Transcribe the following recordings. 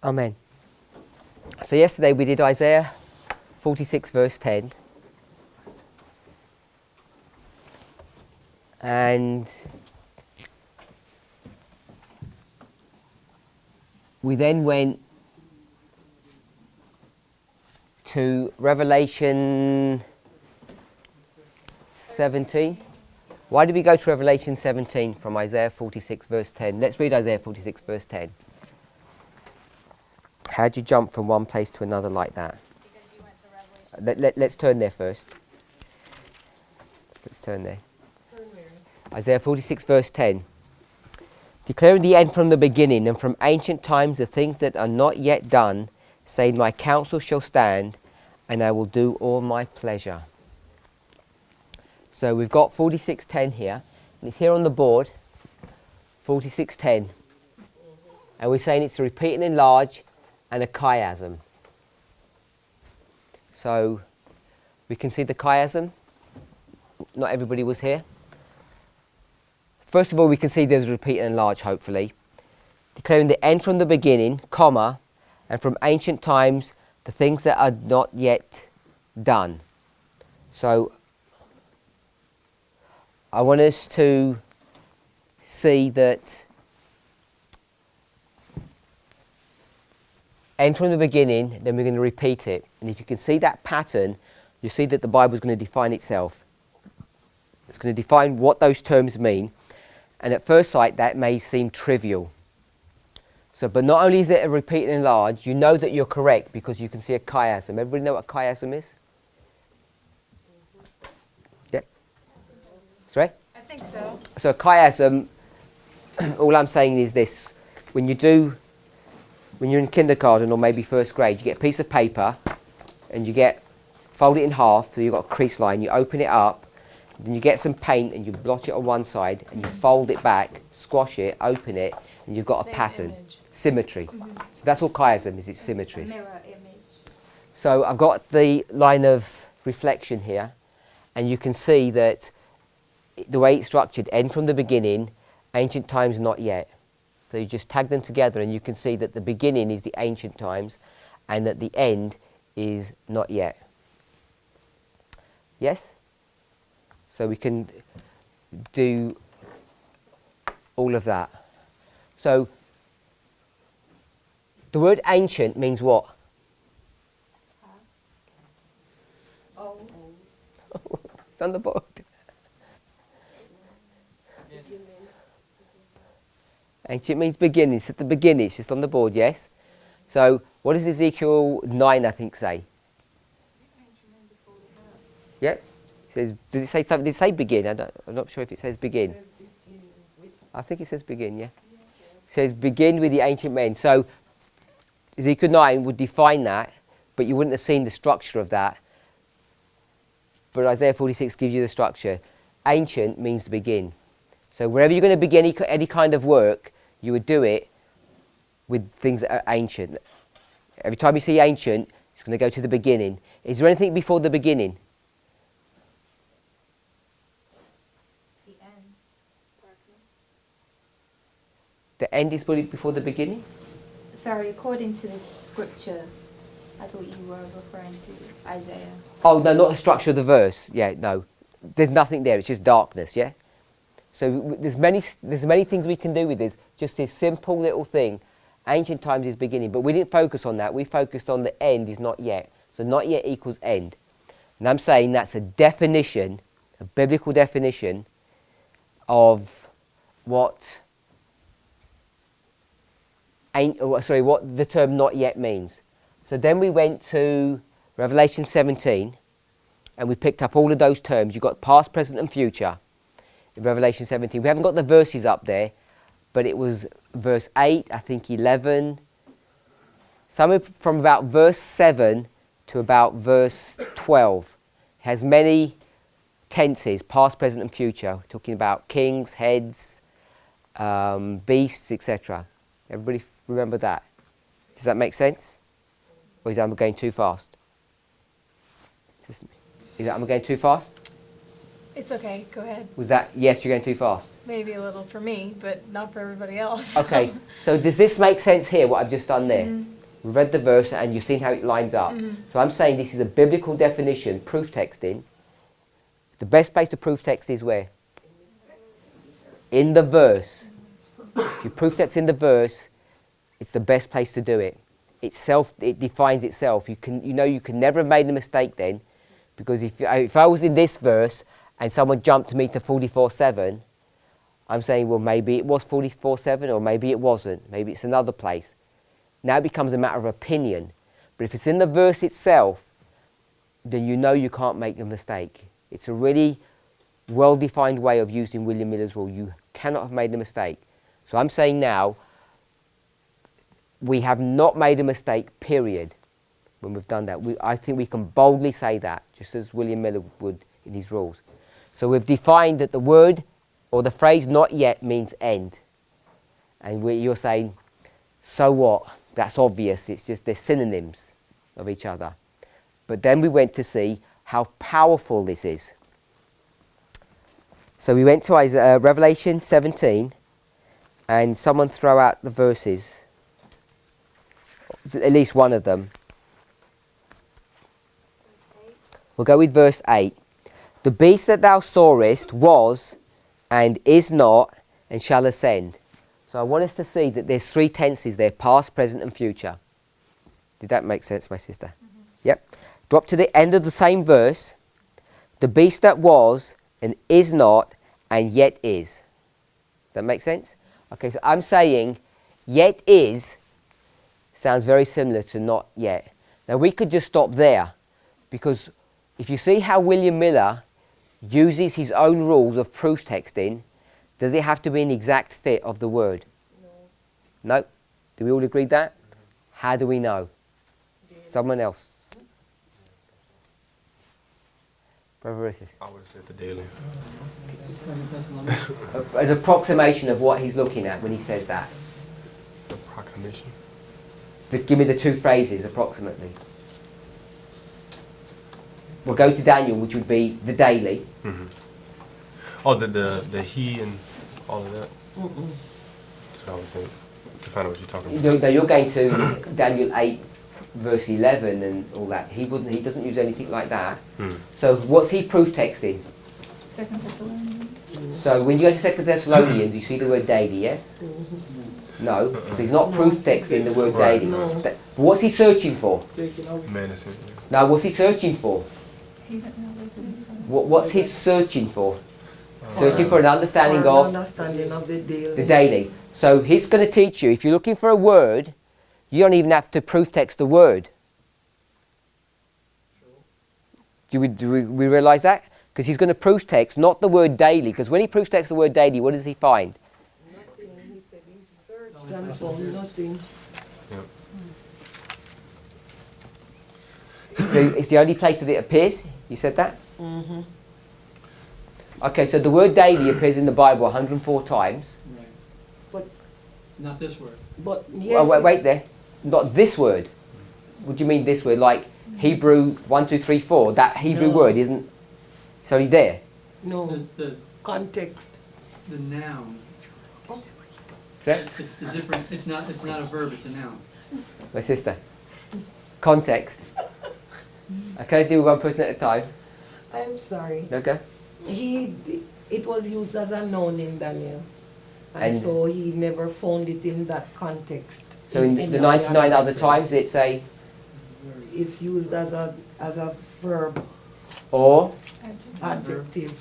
Amen. So yesterday we did Isaiah 46 verse 10. And we then went to Revelation 17. Why did we go to Revelation 17 from Isaiah 46 verse 10? Let's read Isaiah 46 verse 10. How do you jump from one place to another like that? Because you went to Revelation. Let's turn there first. Let's turn there. Isaiah 46 verse 10. Declaring the end from the beginning, and from ancient times the things that are not yet done, saying, my counsel shall stand, and I will do all my pleasure. So we've got 46:10 here, and it's here on the board, 46:10. And we're saying it's a repeat and enlarge and a chiasm. So we can see the chiasm. Not everybody was here. First of all, we can see there's a repeat and enlarge, hopefully. Declaring the end from the beginning, comma, and from ancient times, the things that are not yet done. So I want us to see that end from the beginning, then we're going to repeat it. And if you can see that pattern, you see that the Bible is going to define itself. It's going to define what those terms mean. And at first sight, that may seem trivial. So, but not only is it a repeat and enlarge, you know that you're correct because you can see a chiasm. Everybody know what a chiasm is? Yeah? Sorry? I think so. So a chiasm, all I'm saying is this. When you're in kindergarten or maybe first grade, you get a piece of paper and fold it in half, so you've got a crease line, you open it up, then you get some paint and you blot it on one side and you fold it back, squash it, open it, and you've got a Same pattern. image. Symmetry. So that's what chiasm is, it's symmetries. Mirror image. So I've got the line of reflection here, and you can see that the way it's structured, end from the beginning, ancient times not yet. So you just tag them together and you can see that the beginning is the ancient times and that the end is not yet. Yes? So we can do all of that. So the word ancient means what? Past. Old. It's on the board. Ancient means beginning. It's at the beginning. It's just on the board, yes? So what does Ezekiel 9, I think, say? Yep. Does it say something? Did it say begin? I'm not sure if it says begin. I think it says begin, yeah? It says begin with the ancient men. So Ezekiel 9 would define that, but you wouldn't have seen the structure of that. But Isaiah 46 gives you the structure. Ancient means to begin. So wherever you're going to begin any kind of work, you would do it with things that are ancient. Every time you see ancient, it's going to go to the beginning. Is there anything before the beginning? The end. Darkness. The end is before the beginning? Sorry, according to this scripture, I thought you were referring to Isaiah. Oh, no, not the structure of the verse. Yeah, no. There's nothing there. It's just darkness, yeah? So there's many things we can do with this. Just this simple little thing. Ancient times is beginning. But we didn't focus on that. We focused on the end is not yet. So not yet equals end. And I'm saying that's a definition, a biblical definition of what the term not yet means. So then we went to Revelation 17 and we picked up all of those terms. You've got past, present and future in Revelation 17. We haven't got the verses up there, but it was verse 8, I think 11, somewhere from about verse 7 to about verse 12. It has many tenses, past, present and future. We're talking about kings, heads, beasts, etc. Everybody remember that? Does that make sense? Or is that I'm going too fast? Am I going too fast? It's okay, go ahead. Was that, yes, you're going too fast? Maybe a little for me, but not for everybody else. Okay, so does this make sense here, what I've just done there? Mm-hmm. We've read the verse and you've seen how it lines up. Mm-hmm. So I'm saying this is a biblical definition, proof texting. The best place to proof text is where? In the verse. If you proof text in the verse, it's the best place to do it. It defines itself. You can never have made a mistake then, because if I was in this verse and someone jumped me to 44:7, I'm saying, well, maybe it was 44:7 or maybe it wasn't. Maybe it's another place. Now it becomes a matter of opinion. But if it's in the verse itself, then you can't make a mistake. It's a really well-defined way of using William Miller's rule. You cannot have made a mistake. So I'm saying now, we have not made a mistake, period, when we've done that. I think we can boldly say that, just as William Miller would in his rules. So we've defined that the word or the phrase not yet means end. And you're saying, so what? That's obvious. It's just they're synonyms of each other. But then we went to see how powerful this is. So we went to Revelation 17, and someone throw out the verses, at least one of them. We'll go with verse 8. The beast that thou sawest was, and is not, and shall ascend. So I want us to see that there's three tenses there, past, present and future. Did that make sense, my sister? Mm-hmm. Yep. Drop to the end of the same verse. The beast that was, and is not, and yet is. Does that make sense? Okay, so I'm saying, yet is, sounds very similar to not yet. Now we could just stop there, because if you see how William Miller uses his own rules of proof texting, does it have to be an exact fit of the word? No. No? Do we all agree that? How do we know? Someone else. Brother Rissis. I would have said the daily. An approximation of what he's looking at when he says that. Approximation. Give me the two phrases approximately. We'll go to Daniel, which would be the daily. Mm-hmm. Oh, the he and all of that. Mm-mm. So I would think to find out what you're talking about. No, you're going to Daniel 8, verse 11, and all that. He doesn't use anything like that. Mm. So what's he proof texting? 2 Thessalonians. So when you go to 2 Thessalonians, you see the word daily, yes? No. So he's not proof texting the word daily. No. What's he searching for? Menacing. Now, what's he searching for? What's he searching for? Searching for an understanding of the daily. So he's going to teach you, if you're looking for a word, you don't even have to proof text the word. Do we realise that? Because he's going to proof text not the word daily, because when he proof texts the word daily, what does he find? Nothing. He said he searched and found nothing. It's the only place that it appears. You said that? Mm-hmm. Okay, so the word daily appears in the Bible 104 times. Right. But not this word. But yes. Oh, wait there. Not this word. What do you mean this word? Like Hebrew 1, 2, 3, 4. That Hebrew word isn't. It's only there. No. The Context. the noun. It's It's different. It's not a verb. It's a noun. my sister. Context. I can't do one person at a time. I'm sorry. Okay. It was used as a noun in Daniel. And And- so he never found it in that context. So in the 99 other times, it's a It's used as a verb, or. adjective.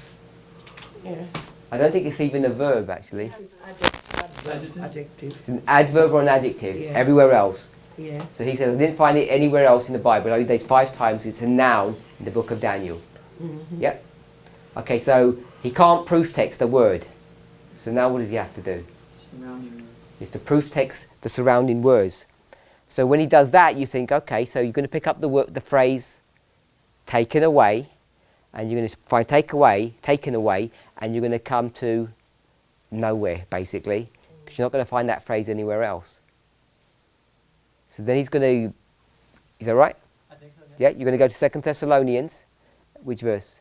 Yeah. I don't think it's even a verb actually. Adjective. It's an adverb or an adjective. Yeah. Everywhere else. Yeah. So he says, I didn't find it anywhere else in the Bible. Only there's 5 times it's a noun in the book of Daniel. Mm-hmm. Yep. Okay, so he can't proof text the word. So now what does he have to do? Surrounding words. Is to proof text the surrounding words. So when he does that, you think, okay, so you're going to pick up the phrase taken away, and you're going to find taken away, and you're going to come to nowhere, basically, because you're not going to find that phrase anywhere else. So then he's going to, is that right? I think so. Yeah, you're going to go to 2 Thessalonians. Which verse?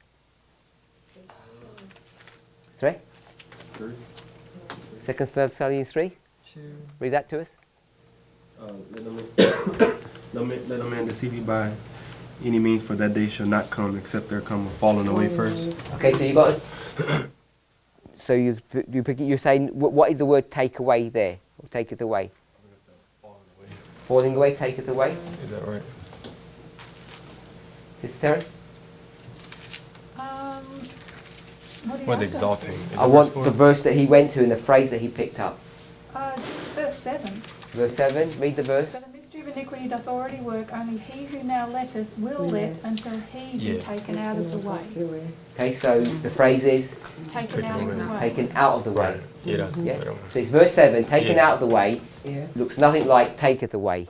Sorry? 3. 2 Thessalonians 3? Read that to us. Let a man deceive you by any means, for that day shall not come except there come a falling away first. Okay, so you got. So you're saying what is the word take away there? Or taketh away? Falling away, taketh away. Is that right? Sister Terry? What do you What want? exalting? Is I it want verse the 4? verse that he went to and the phrase that he picked up. Verse 7. Verse 7, read the verse. So the mystery of iniquity doth already work, only he who now letteth will let until he be Yeah. taken out of the way. Okay, so the phrase is Taken out of the way. taken out of the way. Right. Yeah. Yeah? That one. So it's verse 7, taken Yeah. out of the way, Yeah. looks nothing like taketh away.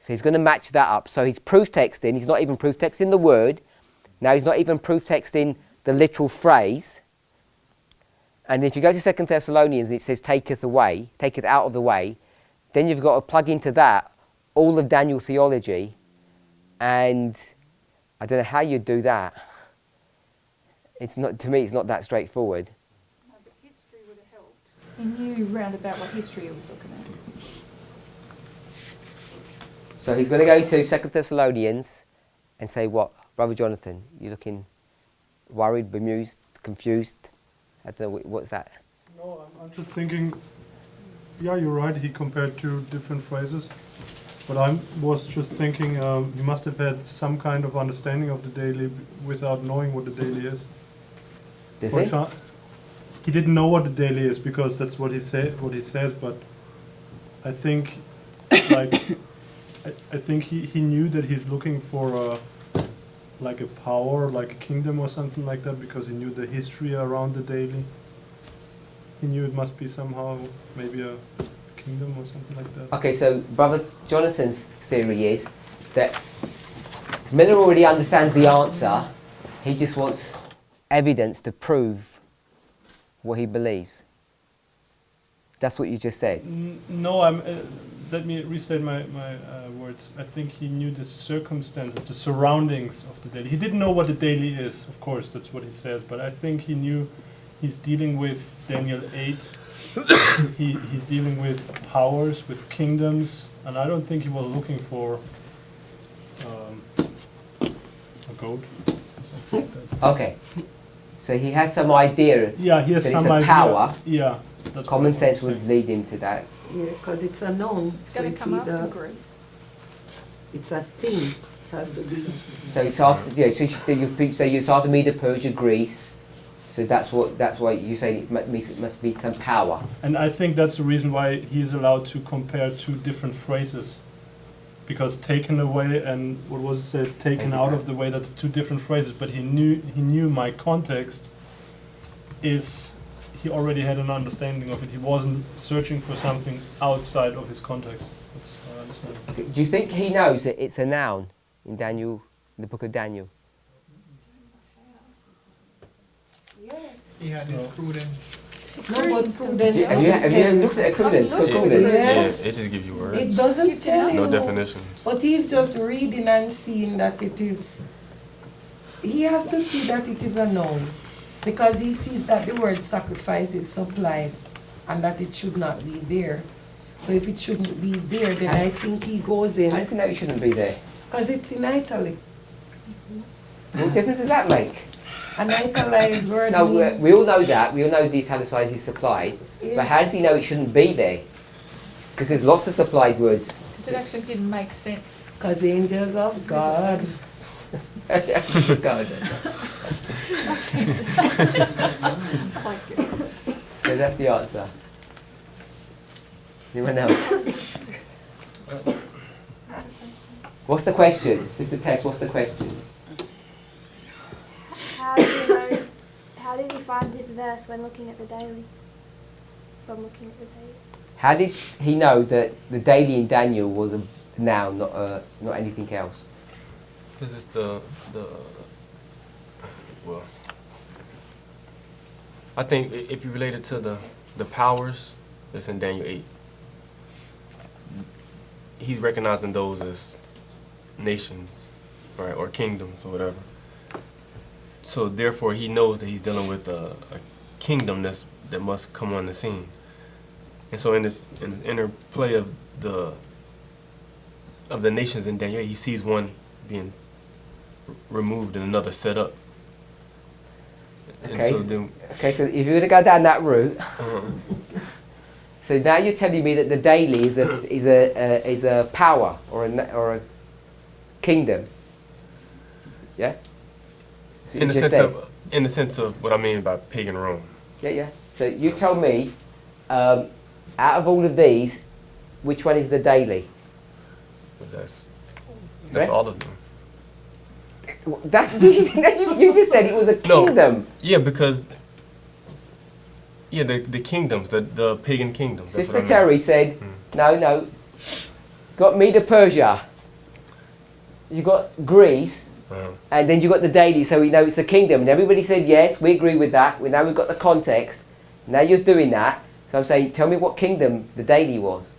So he's going to match that up. So he's proof texting, he's not even proof texting the word. Now he's not even proof texting the literal phrase. And if you go to 2 Thessalonians and it says taketh away, taketh out of the way, then you've got to plug into that all of Daniel theology. And I don't know how you'd do that. It's not, to me, it's not that straightforward. No, but history would have helped. He knew round about what history he was looking at. So he's going to go to 2 Thessalonians and say, what? Brother Jonathan, you're looking worried, bemused, confused? I don't know, what's that? No, I'm just thinking, yeah, you're right, he compared two different phrases. But I was just thinking he must have had some kind of understanding of the daily without knowing what the daily is. Does For he? example, he didn't know what the daily is because that's what he says, but I think like I think he knew that he's looking for like a power, like a kingdom or something like that, because he knew the history around the daily. He knew it must be somehow maybe a kingdom or something like that. Okay, so Brother Jonathan's theory is that Miller already understands the answer. He just wants evidence to prove what he believes. That's what you just said. No, let me restate my words. I think he knew the circumstances, the surroundings of the daily. He didn't know what the daily is, of course, that's what he says, but I think he knew he's dealing with Daniel 8. He's dealing with powers, with kingdoms, and I don't think he was looking for a goat or something like that. Okay. So he has some idea. Yeah, he has That some it's a idea. power. Yeah, that's Common what I sense was would saying. lead him to that. Yeah, because it's a noun. It's So going to it's come after either, Greece. it's a thing. It has to be. So it's after, yeah. So it's after Medo Persia, Greece. So that's why you say it must be some power. And I think that's the reason why he's allowed to compare two different phrases. Because taken away and what was it said, taken out of the way, that's two different phrases. But he knew my context is he already had an understanding of it. He wasn't searching for something outside of his context. That's how I understand it. Okay. Do you think he knows that it's a noun in Daniel, in the book of Daniel? He had his No. prudence. No, but prudence Have doesn't you tell- looked at a credence? Have you looked Credence? at it? Yeah, it just gives you words. It doesn't tell No you. definitions. But he's just reading and seeing that it is. He has to see that it is a noun, because he sees that the word sacrifice is supplied, and that it should not be there. So if it shouldn't be there, then I think he goes I in, don't think that shouldn't be there. because it's in italic. What difference does that make? An italicized word No, means. we all know that. We all know the italicized is supplied. But how does he know it shouldn't be there? Because there's lots of supplied words. Because it actually didn't make sense. Because angels of God. God. So that's the answer. Anyone else? What's the question? This is the test. What's the question? How do you know? How did you find this verse when looking at the daily? From looking at the daily. How did he know that the daily in Daniel was a noun, not anything else? This is the well. I think if you relate it to the powers that's in Daniel 8, he's recognizing those as nations, right, or kingdoms or whatever. So therefore, he knows that he's dealing with a kingdom that must come on the scene. And so in the interplay of the nations in Daniel, he sees one being removed and another set up. And Okay. so then, Okay, so if you're going to go down that route, uh, so now you're telling me that the daily is a power or a kingdom. Yeah. That's what in you the just sense said. in the sense of what I mean by pagan Rome. Yeah. So you tell me, out of all of these, which one is the daily? But that's Right? all of them. That's you just said it was a No. kingdom. Yeah, because the kingdoms, the pagan kingdoms. That's Sister what I mean. Terry said, no. Got Medo Persia. You got Greece, and then you got the daily. So we know it's a kingdom, and everybody said yes. We agree with that. Now we've got the context. Now you're doing that. So I'm saying, tell me what kingdom the daily was.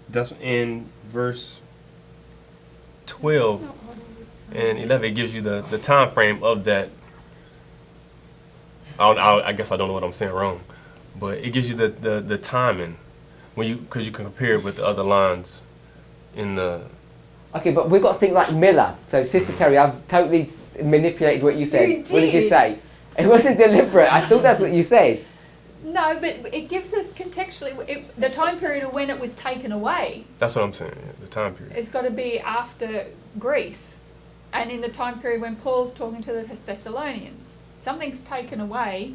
That's in verse 12 and 11. It gives you the time frame of that. I guess I don't know what I'm saying wrong, but it gives you the timing because you can compare it with the other lines in the. Okay, but we've got to think like Miller. So Sister Terry, I've totally manipulated what you said. You What did you did. say? It wasn't deliberate. I thought that's what you said. No, but it gives us contextually, the time period of when it was taken away. That's what I'm saying. Yeah, the time period. It's got to be after Greece, and in the time period when Paul's talking to the Thessalonians. Something's taken away.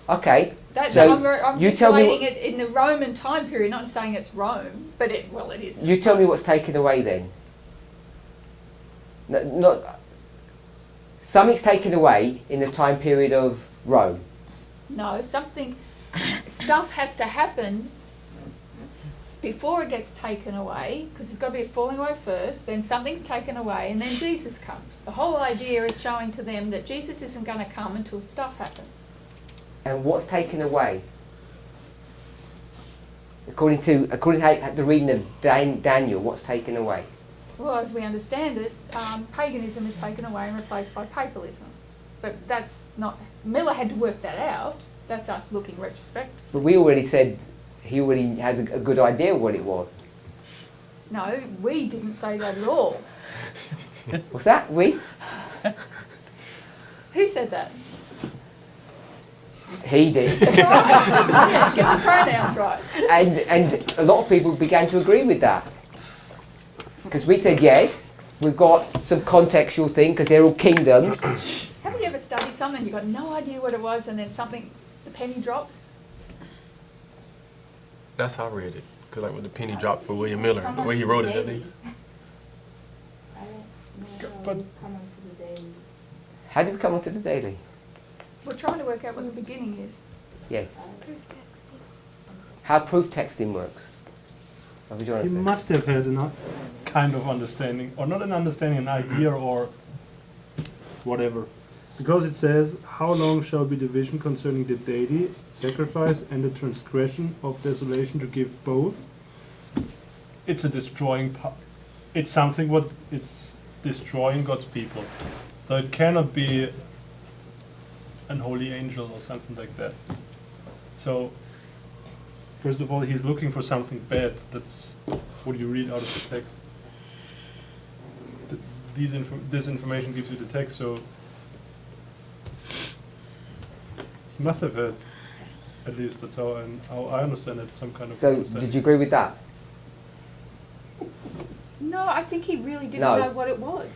Okay. So I'm you just tell me relating it in the Roman time period, not saying it's Rome, but it is. You tell me what's taken away then. Not something's taken away in the time period of Rome. No, stuff has to happen before it gets taken away, because there's got to be a falling away first, then something's taken away, and then Jesus comes. The whole idea is showing to them that Jesus isn't going to come until stuff happens. And what's taken away? According to how the reading of Daniel, what's taken away? Well, as we understand it, paganism is taken away and replaced by papalism. But that's not... Miller had to work that out. That's us looking retrospect. But we already said he already had a good idea of what it was. No, we didn't say that at all. What's that? We? Who said that? He did. Yeah, get the pronouns right. And a lot of people began to agree with that. Because we said yes, we've got some contextual thing because they're all kingdoms. Haven't you ever studied something, you've got no idea what it was, and then something, the penny drops? That's how I read it. Because like when the penny dropped for William Miller, the way he wrote it at least. But How did we come onto the daily? We're trying to work out what the beginning is. Yes. How proof texting works. What would you want he to say? must have had a kind of understanding, or not an understanding, an idea or whatever. Because it says, how long shall be the vision concerning the daily sacrifice and the transgression of desolation to give both? It's a destroying it's something what it's destroying God's people. So it cannot be an holy angel or something like that. So first of all, he's looking for something bad. That's what you read out of the text. This information gives you the text, so he must have had, at least that's how I understand it, some kind of So, understanding. did you agree with that? No, I think he really didn't No. know what it was.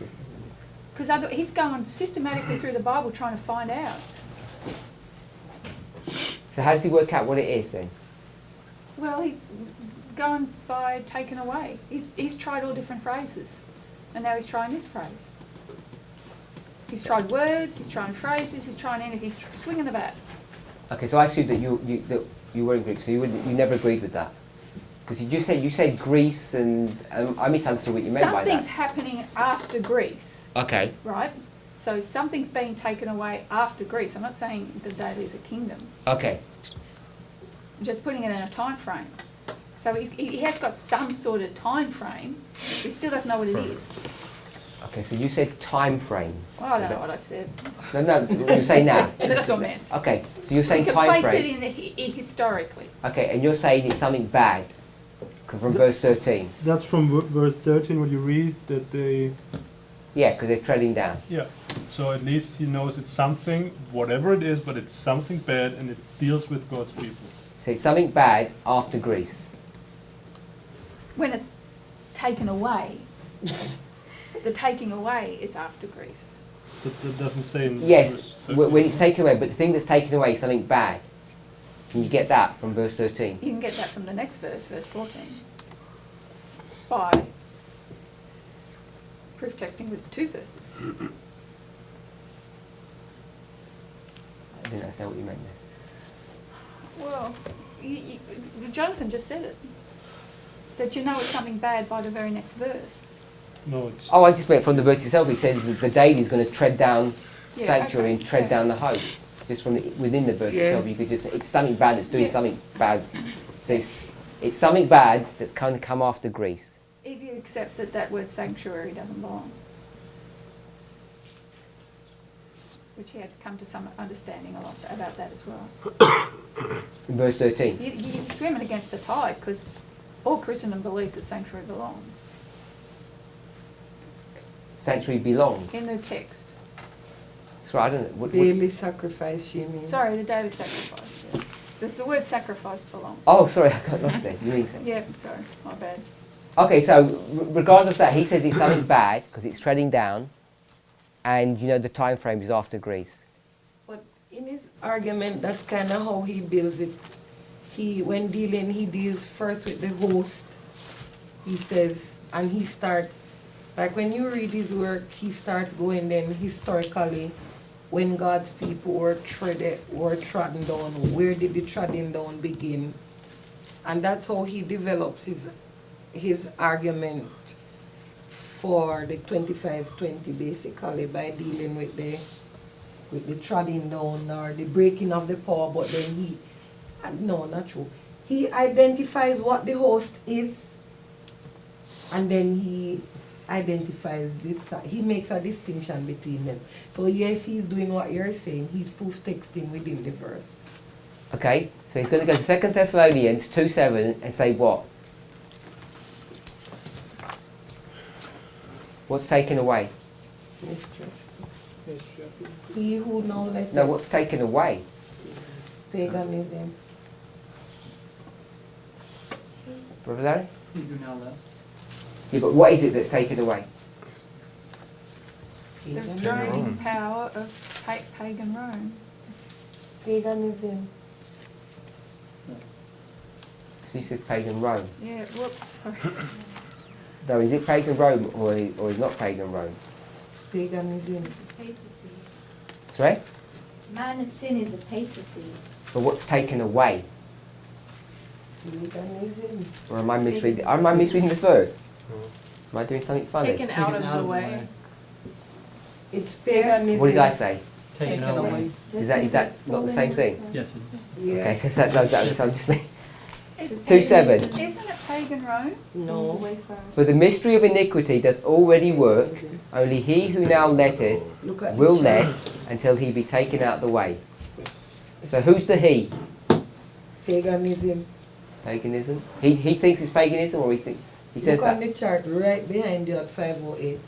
Because he's going systematically through the Bible trying to find out. So how does he work out what it is then? Well, he's going by taken away. He's tried all different phrases, and now he's trying this phrase. He's tried words, he's trying phrases, he's trying anything. He's swinging the bat. Okay, so I assumed that you were in Greek, so you never agreed with that. Because you said Greece, and I misunderstood what you meant by that. Something's happening after Greece, Okay. right? So something's being taken away after Greece. I'm not saying that that is a kingdom. Okay. I'm just putting it in a time frame. So he has got some sort of time frame, but he still doesn't know what it is. Okay, so you said time frame. Well, I don't know what I said. No, you're saying now. That's what I meant. Okay, so you're We saying can time place it frame. in historically. Okay, and you're saying it's something bad from verse 13. That's from verse 13 when you read that they. Yeah, because they're treading down. Yeah. So at least he knows it's something, whatever it is, but it's something bad and it deals with God's people. So it's something bad after Greece. When it's taken away, the taking away is after Greece. That doesn't say in Yes, verse 13. when it's taken away, but the thing that's taken away is something bad. Can you get that from verse 13? You can get that from the next verse, verse 14. By proof texting with 2 verses. I didn't understand what you meant there. Well, Jonathan just said it. That you know it's something bad by the very next verse. No, it's. Oh, I just meant from the verse itself. It says that the daily is going to tread down Yeah, sanctuary okay, and tread yeah. down the host. Just from within the verse Yeah. itself, you could just, it's something bad that's doing Yeah. something bad. So it's something bad that's going to come after Greece. If you accept that that word sanctuary doesn't belong. Which he had to come to some understanding about that as well. In verse 13. You're swimming against the tide because all Christendom believes that sanctuary belongs Sanctuary belongs. in the text. So I don't know. What, Daily sacrifice, you mean? Sorry, the daily sacrifice. Yeah. The word sacrifice belongs. oh, sorry, I got lost there. You mean sanctuary? Yeah, sorry, my bad. Okay, so regardless of that, he says it's something bad because it's treading down, and you know the time frame is after Greece. But in his argument, that's kind of how he builds it. When dealing, he deals first with the host. He says, and he starts, like when you read his work, he starts going then historically, when God's people were trodden down, where did the treading down begin? And that's how he develops his argument for the 25-20 basically, by dealing with the treading down or the breaking of the power, but then no, not true. He identifies what the host is, and then he identifies this. He makes a distinction between them. So yes, he's doing what you're saying. He's proof texting within the verse. Okay, so he's going to go to 2 Thessalonians 2:7 and say what? What's taken away? Mistress. He who now let No, what's taken away? paganism. Brother Larry? You do now left. Yeah, but what is it that's taken away? The Paganism. restraining power of pagan Rome. Paganism. So you said pagan Rome. Yeah, whoops, sorry. No, is it pagan Rome or is not pagan Rome? It's paganism. Papacy. Sorry? Man of sin is a papacy. But what's taken away? Paganism. Or am I misreading the verse? Am I doing something funny? Taken out of the way. It's paganism. What did I say? Taken away. Is that not the same thing? Yes, it's. Yeah. Okay, that was just me. It's 2:7. Isn't it pagan Rome? No. Away from us. For the mystery of iniquity doth already work, only he who now letteth Look at will the let chart. until he be taken out of the way. So who's the he? Paganism. Paganism? He thinks it's paganism, or he says Look on that? the chart right behind you at 508.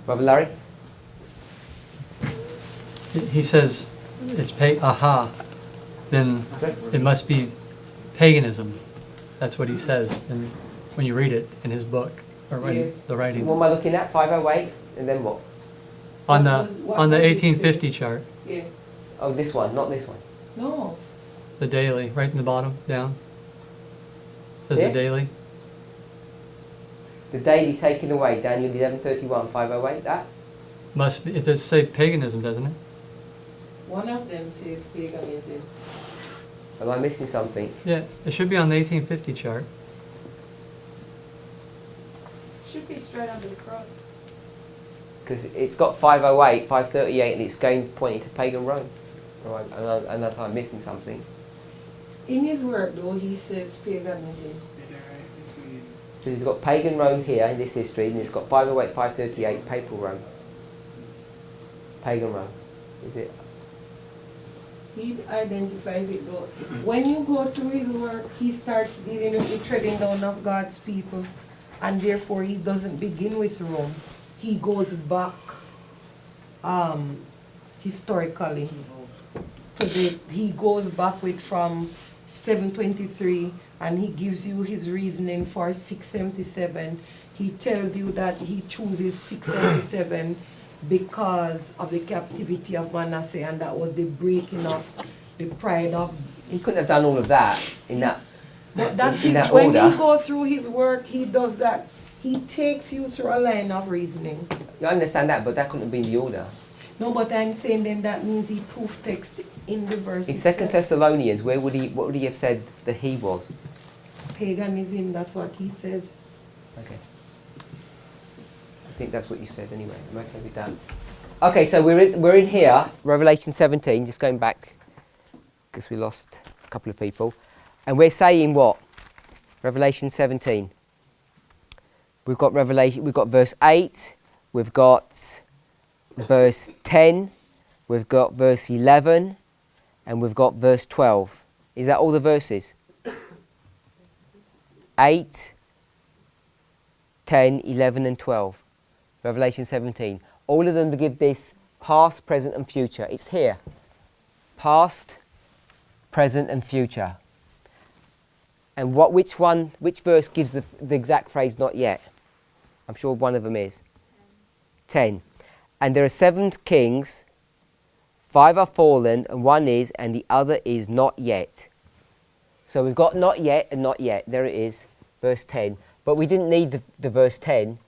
Brother Larry? He says it's aha, then it must be paganism. That's what he says, and when you read it in his book or in Yeah. the writings. What am I looking at? 508? And then what? On What the does it say? 1850 chart, Yeah. Oh, this one, not this one. No. the daily, right in the bottom, down. Says Yeah. the daily. The daily taken away, Daniel 11:31, 508, that? Must be, it does say paganism, doesn't it? One of them says paganism. Am I missing something? Yeah, it should be on the 1850 chart. It should be straight under the cross. Because it's got 508, 538, and it's going pointing to pagan Rome. Right, unless I'm missing something. In his work though, he says paganism. So he's got pagan Rome here in this history, and it's got 508, 538 papal Rome. Pagan Rome. Is it? He identifies it though. When you go through his work, he starts dealing with the treading down of God's people, and therefore he doesn't begin with Rome. He goes back historically to he goes back with from 723, and he gives you his reasoning for 677. He tells you that he chooses 677 because of the captivity of Manasseh, and that was the breaking of the pride of. He couldn't have done all of that in that. But that's in his, that when order. you go through his work, he does that. He takes you through a line of reasoning. I understand that, but that couldn't have been the order. No, but I'm saying then that means he proof text in the verse. In 2 Thessalonians, what would he have said that he was? Paganism, that's what he says. Okay. I think that's what you said anyway. I'm okay with that. Okay, so we're in here, Revelation 17, just going back, because we lost a couple of people. And we're saying what? Revelation 17. We've got verse 8, we've got verse 10, we've got verse 11, and we've got verse 12. Is that all the verses? 8, 10, 11 and 12. Revelation 17. All of them give this past, present and future. It's here. Past, present and future. And which verse gives the exact phrase not yet? I'm sure one of them is. 10. And there are 7 kings, 5 are fallen, and 1 is, and the other is not yet. So we've got not yet and not yet. There it is, verse 10. But we didn't need the verse 10,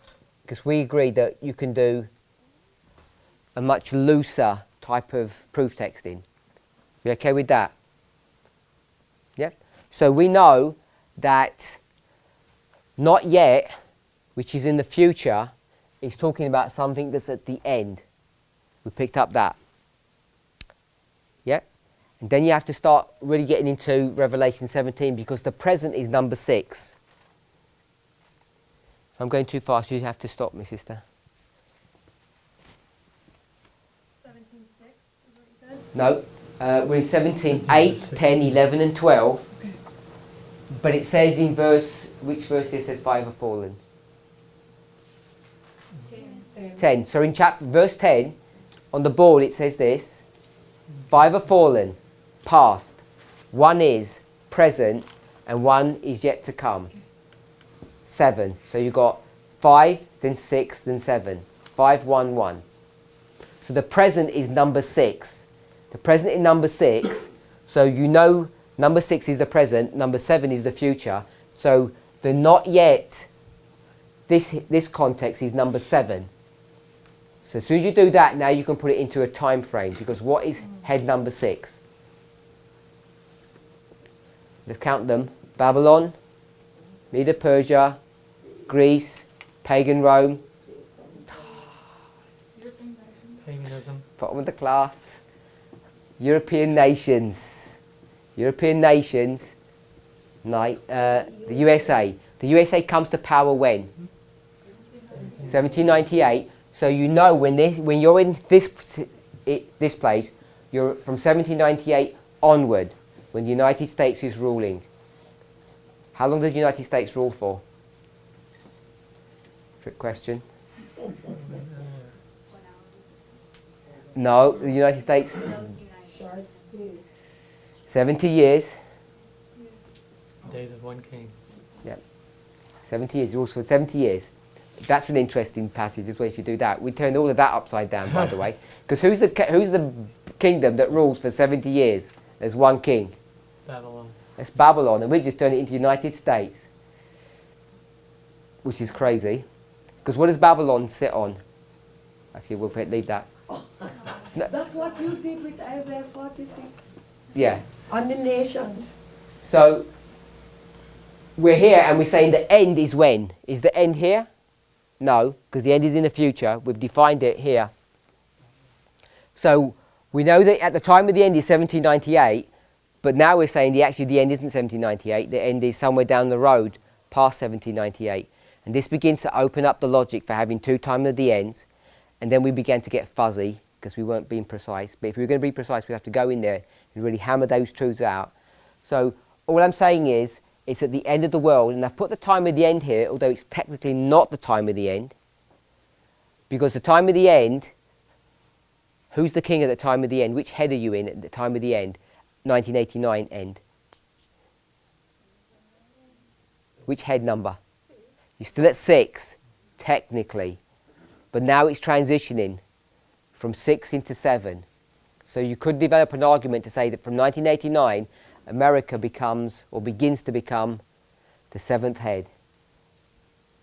because we agreed that you can do a much looser type of proof texting. You okay with that? Yeah? So we know that not yet, which is in the future, is talking about something that's at the end. We picked up that. Yeah? And then you have to start really getting into Revelation 17, because the present is number 6. If I'm going too fast, you have to stop me, sister. 17:6 is what you said? No, we're in 17, 8, 10, 11 and 12. But it says in which verse it says 5 are fallen? 10. So in verse 10, on the board it says this: 5 are fallen, past, 1 is present, and 1 is yet to come. 7. So you've got 5, then 6, then 7. 5, 1, 1. So the present is number 6. The present is number 6. So you know number 6 is the present, number 7 is the future. So the not yet, this context is number 7. So as soon as you do that, now you can put it into a time frame, because what is head number 6? Let's count them. Babylon, Medo-Persia, Greece, pagan Rome. Paganism. Bottom of the class. European nations. European nations. The USA. The USA comes to power when? 1798. So you know when you're in this place, you're from 1798 onward, when the United States is ruling. How long did the United States rule for? Trick question. No, the United States. 70 years. Days of one king. Yeah. 70 years. Also 70 years. That's an interesting passage as well if you do that. We turned all of that upside down, by the way. Because who's the kingdom that rules for 70 years? There's one king. Babylon. That's Babylon, and we just turned it into the United States. Which is crazy. Because what does Babylon sit on? Actually, we'll leave that. No. That's what you did with Isaiah 46. Yeah. On the nations. So, we're here and we're saying the end is when? Is the end here? No, because the end is in the future. We've defined it here. So, we know that at the time of the end is 1798, but now we're saying the end isn't 1798, the end is somewhere down the road past 1798. And this begins to open up the logic for having two times of the ends. And then we began to get fuzzy because we weren't being precise. But if we were going to be precise, we have to go in there and really hammer those truths out. So all I'm saying is, it's at the end of the world, and I've put the time of the end here, although it's technically not the time of the end, because the time of the end, who's the king at the time of the end? Which head are you in at the time of the end? 1989 end. Which head number? You're still at 6, technically, but now it's transitioning from 6 into 7. So you could develop an argument to say that from 1989, America becomes, or begins to become, the 7th head.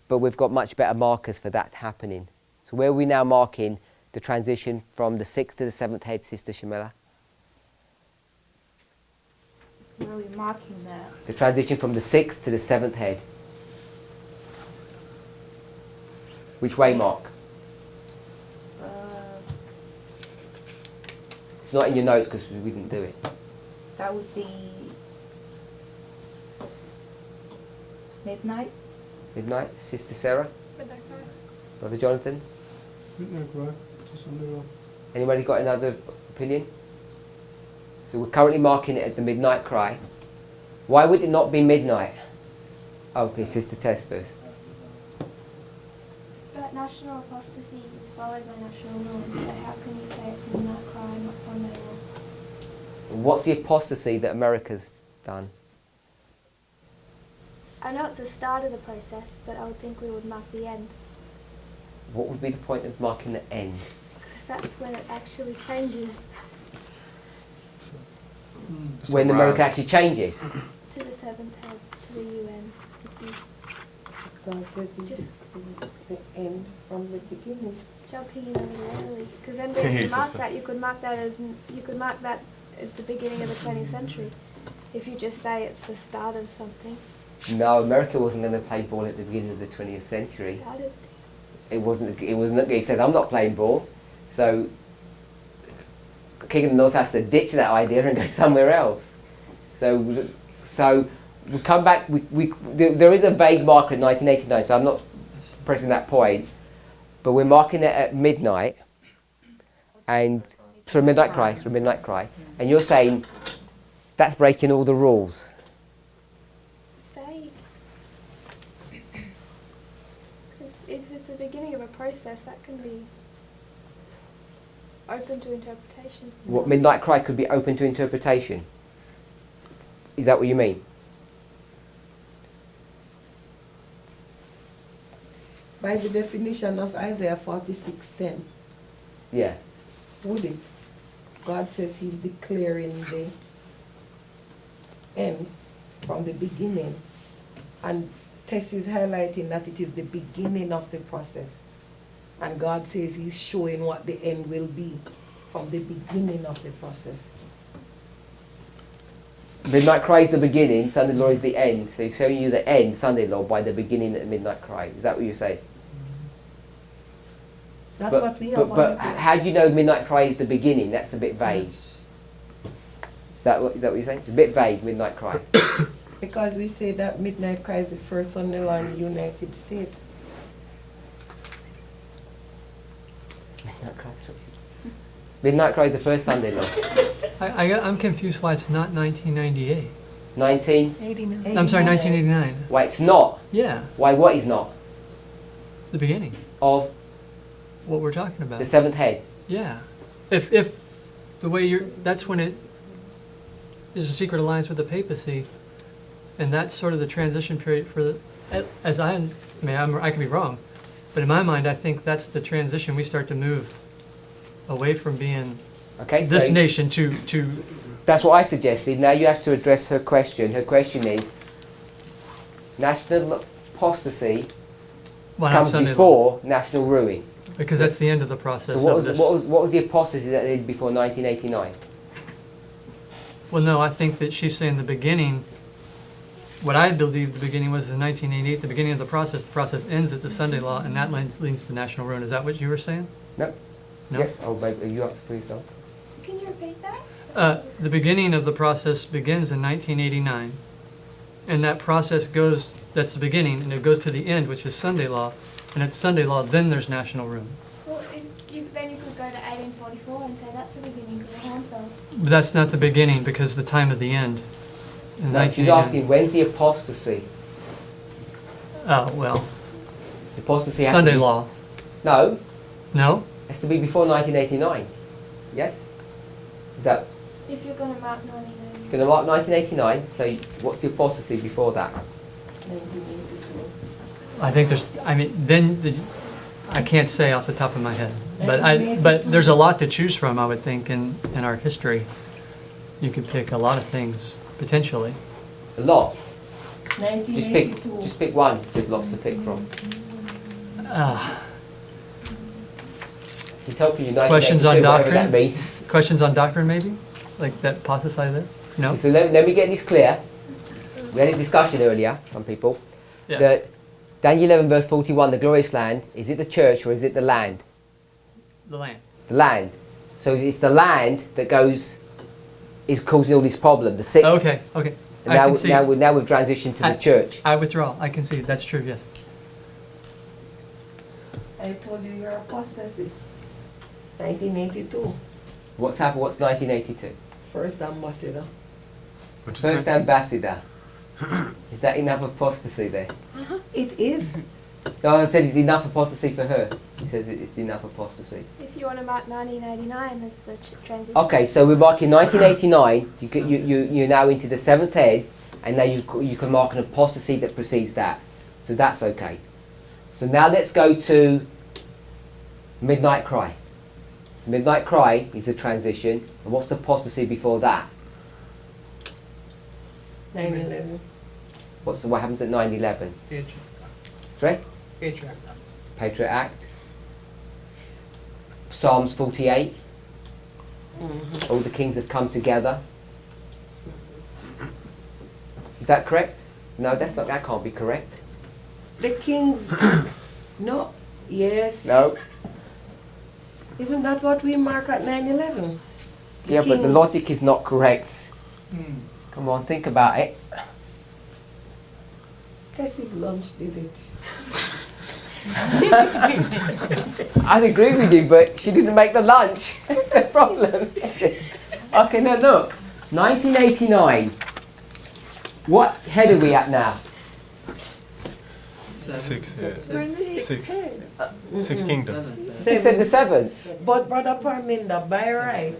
But we've got much better markers for that happening. So where are we now marking the transition from the 6th to the 7th head, Sister Shamela? Where are we marking that? The transition from the 6th to the 7th head. Which way, Mark? It's not in your notes because we didn't do it. That would be midnight. Midnight, Sister Sarah, Midnight cry. Brother Jonathan. Midnight cry. Just on the road. Anybody got another opinion? So we're currently marking it at the midnight cry. Why would it not be midnight? Okay, Sister Tess first. But national apostasy is followed by national ruin, so how can you say it's midnight cry, not Sunday law? What's the apostasy that America's done? I know it's the start of the process, but I would think we would mark the end, What would be the point of marking the end? because that's when it actually changes When America actually changes? to the 7th head, to the UN. God says it's Just the end from the beginning. jumping in a little early, because then Can you hear could you, mark sister. that. You could mark that as you could mark that at the beginning of the 20th century, if you just say it's the start of something. No, America wasn't going to play ball at the beginning of the 20th century. Started. It wasn't. He said, "I'm not playing ball," so King of the North has to ditch that idea and go somewhere else. So we come back. There is a vague marker in 1989, so I'm not pressing that point, but we're marking it at midnight, and so midnight cry, and you're saying that's breaking all the rules. It's vague. Because if it's the beginning of a process, that can be open to interpretation. What midnight cry could be open to interpretation. Is that what you mean? By the definition of Isaiah 46:10, Yeah. would it? God says he's declaring the end from the beginning. And Tess is highlighting that it is the beginning of the process. And God says he's showing what the end will be from the beginning of the process. Midnight cry is the beginning, Sunday law is the end. So he's showing you the end, Sunday law, by the beginning of midnight cry. Is that what you're saying? That's but, what we have But on the book. how do you know midnight cry is the beginning? That's a bit vague. Is that what you're saying? It's a bit vague, midnight cry. Because we say that midnight cry is the first Sunday law in the United States. Midnight cry is the first Sunday law. I'm confused why it's not 1998. 19? I'm sorry, 1989. Why it's not? Yeah, Why what is not? the beginning. Of What we're talking about. the seventh head. Yeah. If the way that's when it is a secret alliance with the papacy, and that's sort of the transition period for the, as I can be wrong, but in my mind I think that's the transition. We start to move away from being Okay, this so nation to that's what I suggested. Now you have to address her question. Her question is, national apostasy well, not comes Sunday law, before national ruin. because that's the end of the So process what of was, this. what was the apostasy that they did before 1989? Well, no, I think that she's saying the beginning. What I believe the beginning was in 1988, the beginning of the process. The process ends at the Sunday law, and that leads to national ruin. Is that what you were saying? No. No. Yeah. Oh, babe, you answer for yourself. Can you repeat that? The beginning of the process begins in 1989, and that process goes, that's the beginning, and it goes to the end, which is Sunday law, and at Sunday law, then there's national room. Well, then you could go to 1844 and say that's the beginning because the hand fell. But that's not the beginning, because the time of the end. In No, she's 1989. asking, when's the apostasy? Oh, well, The apostasy has Sunday to be, law. No, No? has to be before 1989. Yes? Is that If you're going to mark 1980. going to mark 1989? So what's the apostasy before that? 1982. I think there's, I mean, then, I can't say off the top of my head. But there's a lot to choose from, I would think, in our history. You could pick a lot of things, potentially. A lot. Just pick, 1982. just pick one. There's lots to pick from. He's helping you. Questions on 1982, whatever doctrine? that means. Questions on doctrine, maybe? Like that apostasy there? No? So let me get this clear. We had a discussion earlier, some people, Yeah. that Daniel 11 verse 41, the glorious land, is it the church or is it the land? The land. The land. So it's the land that is causing all this problem, the six. Okay. And I can see. now we've transitioned to the church. I withdraw. I can see. That's true, yes. I told you you're apostasy. 1982. What's happened? What's 1982? First ambassador. What you First say? ambassador. Is that enough apostasy there? It is. No, I said it's enough apostasy for her. She says it's enough apostasy. If you want to mark 1989 as the transition. Okay, so we're marking 1989. You're now into the seventh head, and now you can mark an apostasy that precedes that. So that's okay. So now let's go to Midnight Cry. Midnight Cry is the transition. And what's the apostasy before that? 9/11. What happens at 9/11? Patriot. Sorry? Patriot. Patriot Act. Psalms 48. All the kings have come together. Is that correct? No, that can't be correct. The kings. No. Yes. No. Isn't that what we mark at 9/11? Yeah, but the kings. logic is not correct. Come on, think about it. Tessie's lunch did it. I'd agree with you, but she didn't make the lunch. That's the problem. Okay, now look. 1989. What head are we at now? Six, yeah. We're in the sixth Six. head. Six kingdoms. You said the seventh. But Brother Parminder, by right,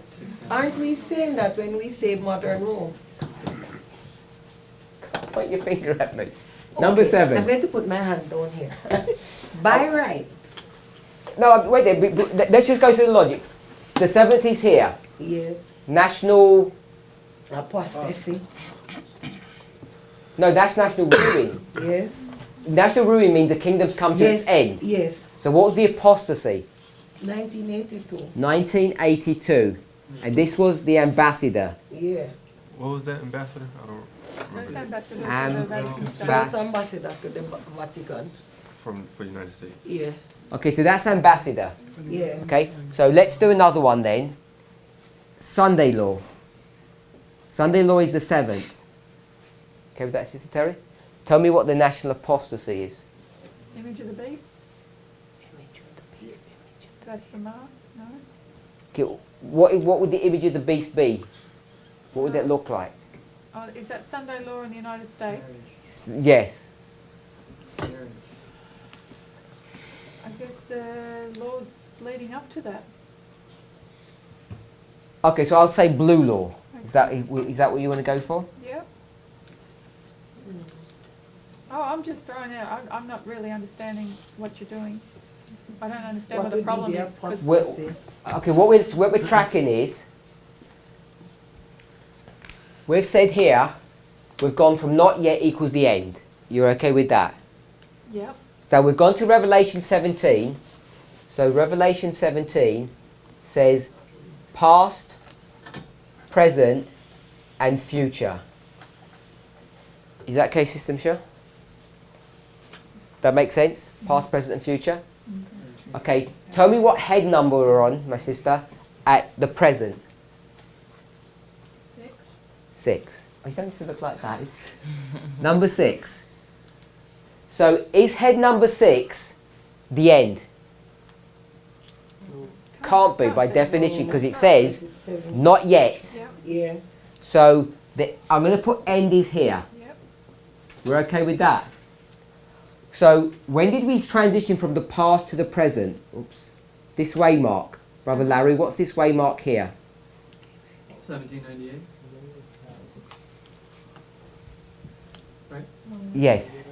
aren't we saying that when we say modern Rome? Point your finger at me. Number Okay, I'm 7. going to put my hand down here. By right, No, wait there. Let's just go through the logic. The seventh is here. yes, National. apostasy, No, that's national ruin. yes, National ruin means the kingdom's come to yes, its end. yes, So what was the apostasy? 1982, 1982. And this was the ambassador. yeah, What was that, ambassador? I don't First remember. ambassador to And the Vatican Vas- State. first ambassador to the Vatican, For the United States. yeah, Okay, so that's ambassador. yeah. Okay, so let's do another one then. Sunday law. Sunday law is the 7th. Okay with that, Sister Terry? Tell me what the national apostasy is. Image of the beast. That's the mark. No. Okay, what would the image of the beast be? What would that look like? Oh, is that Sunday law in the United States? Yes. I guess the laws leading up to that. Okay, so I'll say blue law. Is that what you want to go for? Yep. Oh, I'm just throwing out. I'm not really understanding what you're doing. I don't understand what the would be problem the is. 'Cause apostasy? Okay, what we're tracking is, we've said here, we've gone from not yet equals the end. You're okay with that? Yep. So we've gone to Revelation 17. So Revelation 17 says past, present, and future. Is that okay, Sister Michelle? That makes sense? Past, present, and future? Okay, tell me what head number we're on, my sister, at the present. 6. 6. you don't need to look like that. It's number 6. So is head number 6 the end? Can't be by definition because it says not yet. Yep. Yeah. So I'm going to put end is here. Yep. We're okay with that? So when did we transition from the past to the present? Oops. This way mark. Brother Larry, what's this way mark here? 1798. Right? Yes.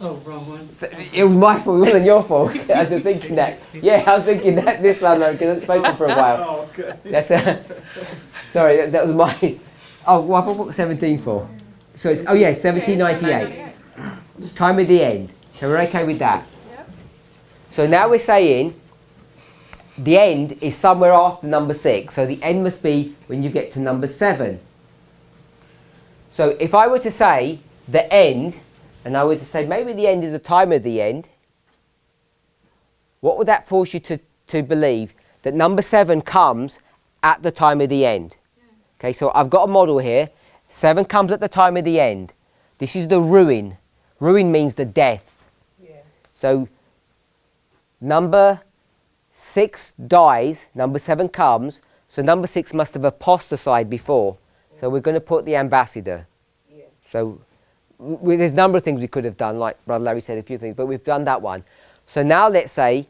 Oh, wrong one. It was my fault, it wasn't your fault. I was thinking that. Yeah, I was thinking that this one because I've spoken for a while. Oh, okay. That's sorry, that was my. Oh, what have I put 17 for? So it's 1798. Time of the end. So we're okay with that. Yep. So now we're saying the end is somewhere after number 6. So the end must be when you get to number 7. So if I were to say the end, and I were to say maybe the end is the time of the end, what would that force you to believe? That number 7 comes at the time of the end. Okay, so I've got a model here. 7 comes at the time of the end. This is the ruin. Ruin means the death. Yeah. So number 6 dies, number 7 comes, so number 6 must have apostatized before. So we're going to put the ambassador. Yeah. So there's a number of things we could have done, like Brother Larry said a few things, but we've done that one. So now let's say,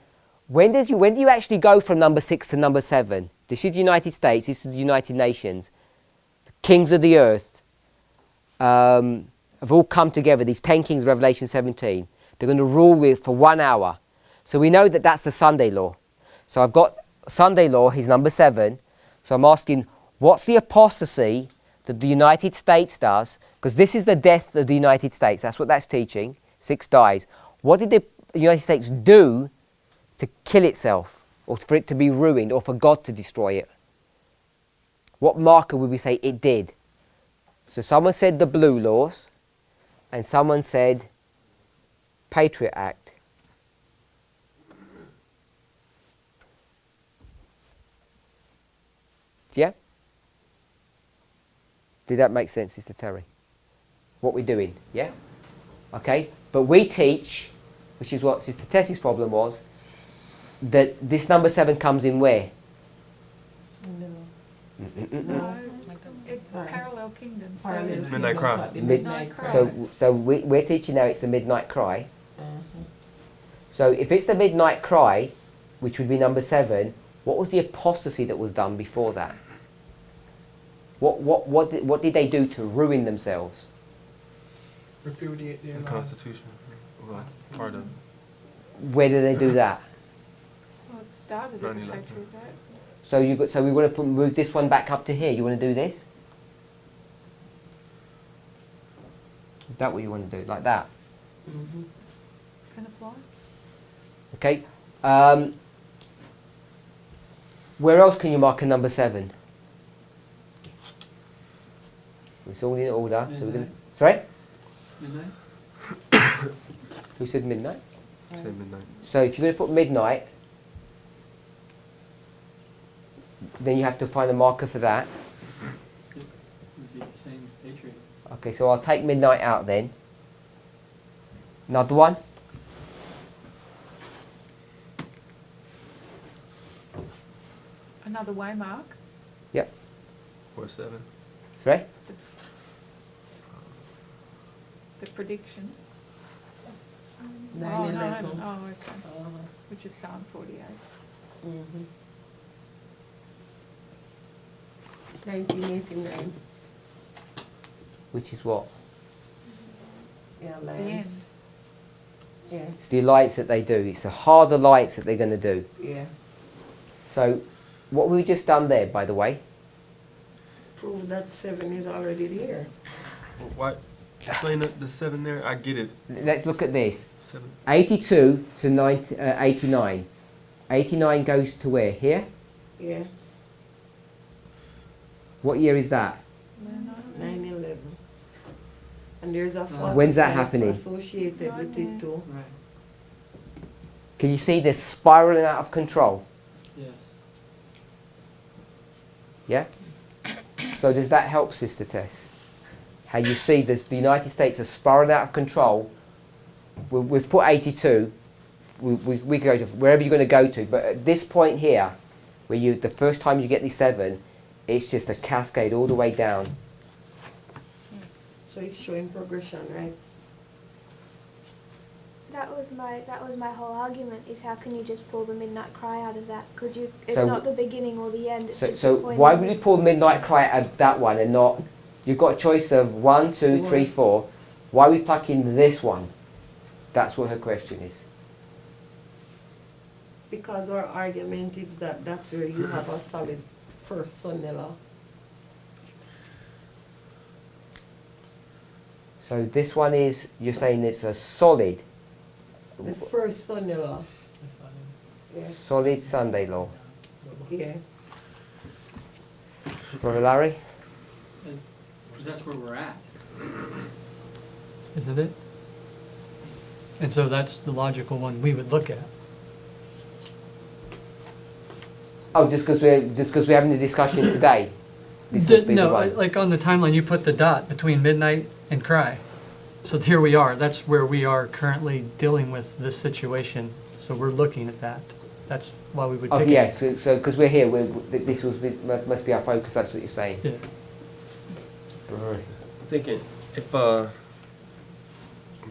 when do you actually go from number 6 to number 7? This is the United States, this is the United Nations. The kings of the earth have all come together, these 10 kings, Revelation 17. They're going to rule for 1 hour. So we know that that's the Sunday law. So I've got Sunday law, he's number 7. So I'm asking, what's the apostasy that the United States does? Because this is the death of the United States. That's what that's teaching. 6 dies. What did the United States do to kill itself? Or for it to be ruined? Or for God to destroy it? What marker would we say it did? So someone said the blue laws. And someone said Patriot Act. Yeah? Did that make sense, Sister Terry? What we're doing, yeah? Okay, but we teach, which is what Sister Tessie's problem was, that this number 7 comes in where? No, it's parallel kingdom. So Midnight Cry. Midnight Cry. So we're teaching now it's the Midnight Cry. So if it's the Midnight Cry, which would be number 7, what was the apostasy that was done before that? What did they do to ruin themselves? Repudiate their The laws. Constitution. Well, part of Where did they do that? Well, it started at the 9/11. Patriot Act. So we want to move this one back up to here. You want to do this? Is that what you want to do? Like that? Can apply. Okay. Where else can you mark a number 7? It's all in order. So we're going to. Sorry? Midnight? Who said midnight? say midnight. So if you're going to put midnight, then you have to find a marker for that. Would be the same Patriot. Okay, so I'll take midnight out then. Another one? Another waymark. Yep. Or 7. Sorry? The prediction. 9/11. Oh, okay. Which is Psalm 48. 1989. Which is what? Yeah, The lands. end. Yeah, It's the alliance that they do. It's the hard alliance that they're going to do. yeah. So what we've just done there, by the way, Prove that 7 is already there. Why? Explain the 7 there. I get it. let's look at this. 7. 82 to 89. 89 goes to where? Here? Yeah, What year is that? 9/11. And there's a When's that 45 happening? associated with it too. Right. Can you see they're spiraling out of control? Yes. Yeah? So does that help, Sister Tess? how you see the United States are spiraling out of control. We've put 82. We go to wherever you're going to go to, but at this point here, where the first time you get these 7, it's just a cascade all the way down. So it's showing progression, right? That was my whole argument. Is how can you just pull the midnight cry out of that? Because it's So- not the beginning or the end. It's just So the point why of would it. you pull Midnight Cry out of that one and not? You've got a choice of 1, 2, 3, 4. Why are we plucking this one? That's what her question is. Because our argument is that that's where you have a solid first sonella. So this one is, you're saying it's a solid, The first sonella. Yeah. solid Sunday law. Yeah. Brother Larry? Because that's where we're at. Isn't it? And so that's the logical one we would look at. Oh, just because we're having the discussion today. This must be the No, one. like on the timeline, you put the dot between midnight and cry. So here we are. That's where we are currently dealing with this situation. So we're looking at that. That's why we would Oh pick yes, it. so because we're here, must be our focus. That's what you're saying. Yeah. Right. Thinking if I'm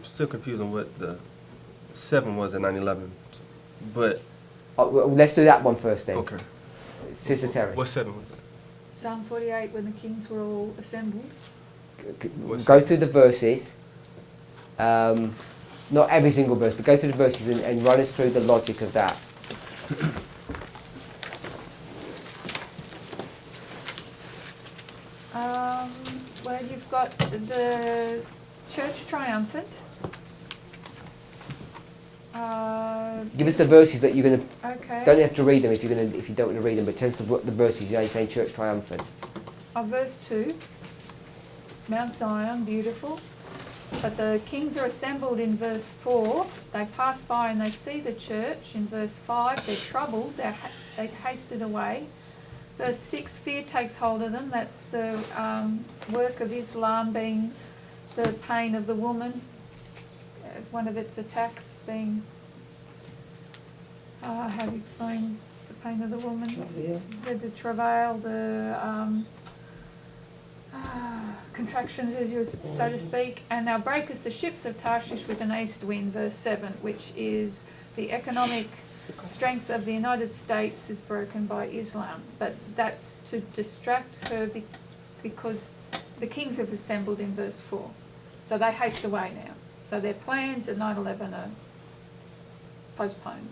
still confused on what the 7 was at 9/11, but Oh, well, let's do that one first then. okay. Sister Terry. What 7 was that? Psalm 48, when the kings were all assembled. Go through the verses. Not every single verse, but go through the verses and run us through the logic of that. Well, you've got the church triumphant. Give us the verses that you're going to. Okay. Don't have to read them if you don't want to read them, but tell us the verses. You know, you're saying church triumphant. Verse 2, Mount Zion, beautiful. But the kings are assembled in verse 4. They pass by and they see the church. In verse 5, they're troubled. They hasted away. Verse 6, fear takes hold of them. That's the work of Islam being the pain of the woman. One of its attacks being, how do you explain the pain of the woman? Yeah. The travail, the contractions, as you so to speak. And now breaketh the ships of Tarshish with an east wind, verse 7, which is the economic strength of the United States is broken by Islam. But that's to distract her because the kings have assembled in verse 4. So they haste away now. So their plans at 9/11 are postponed.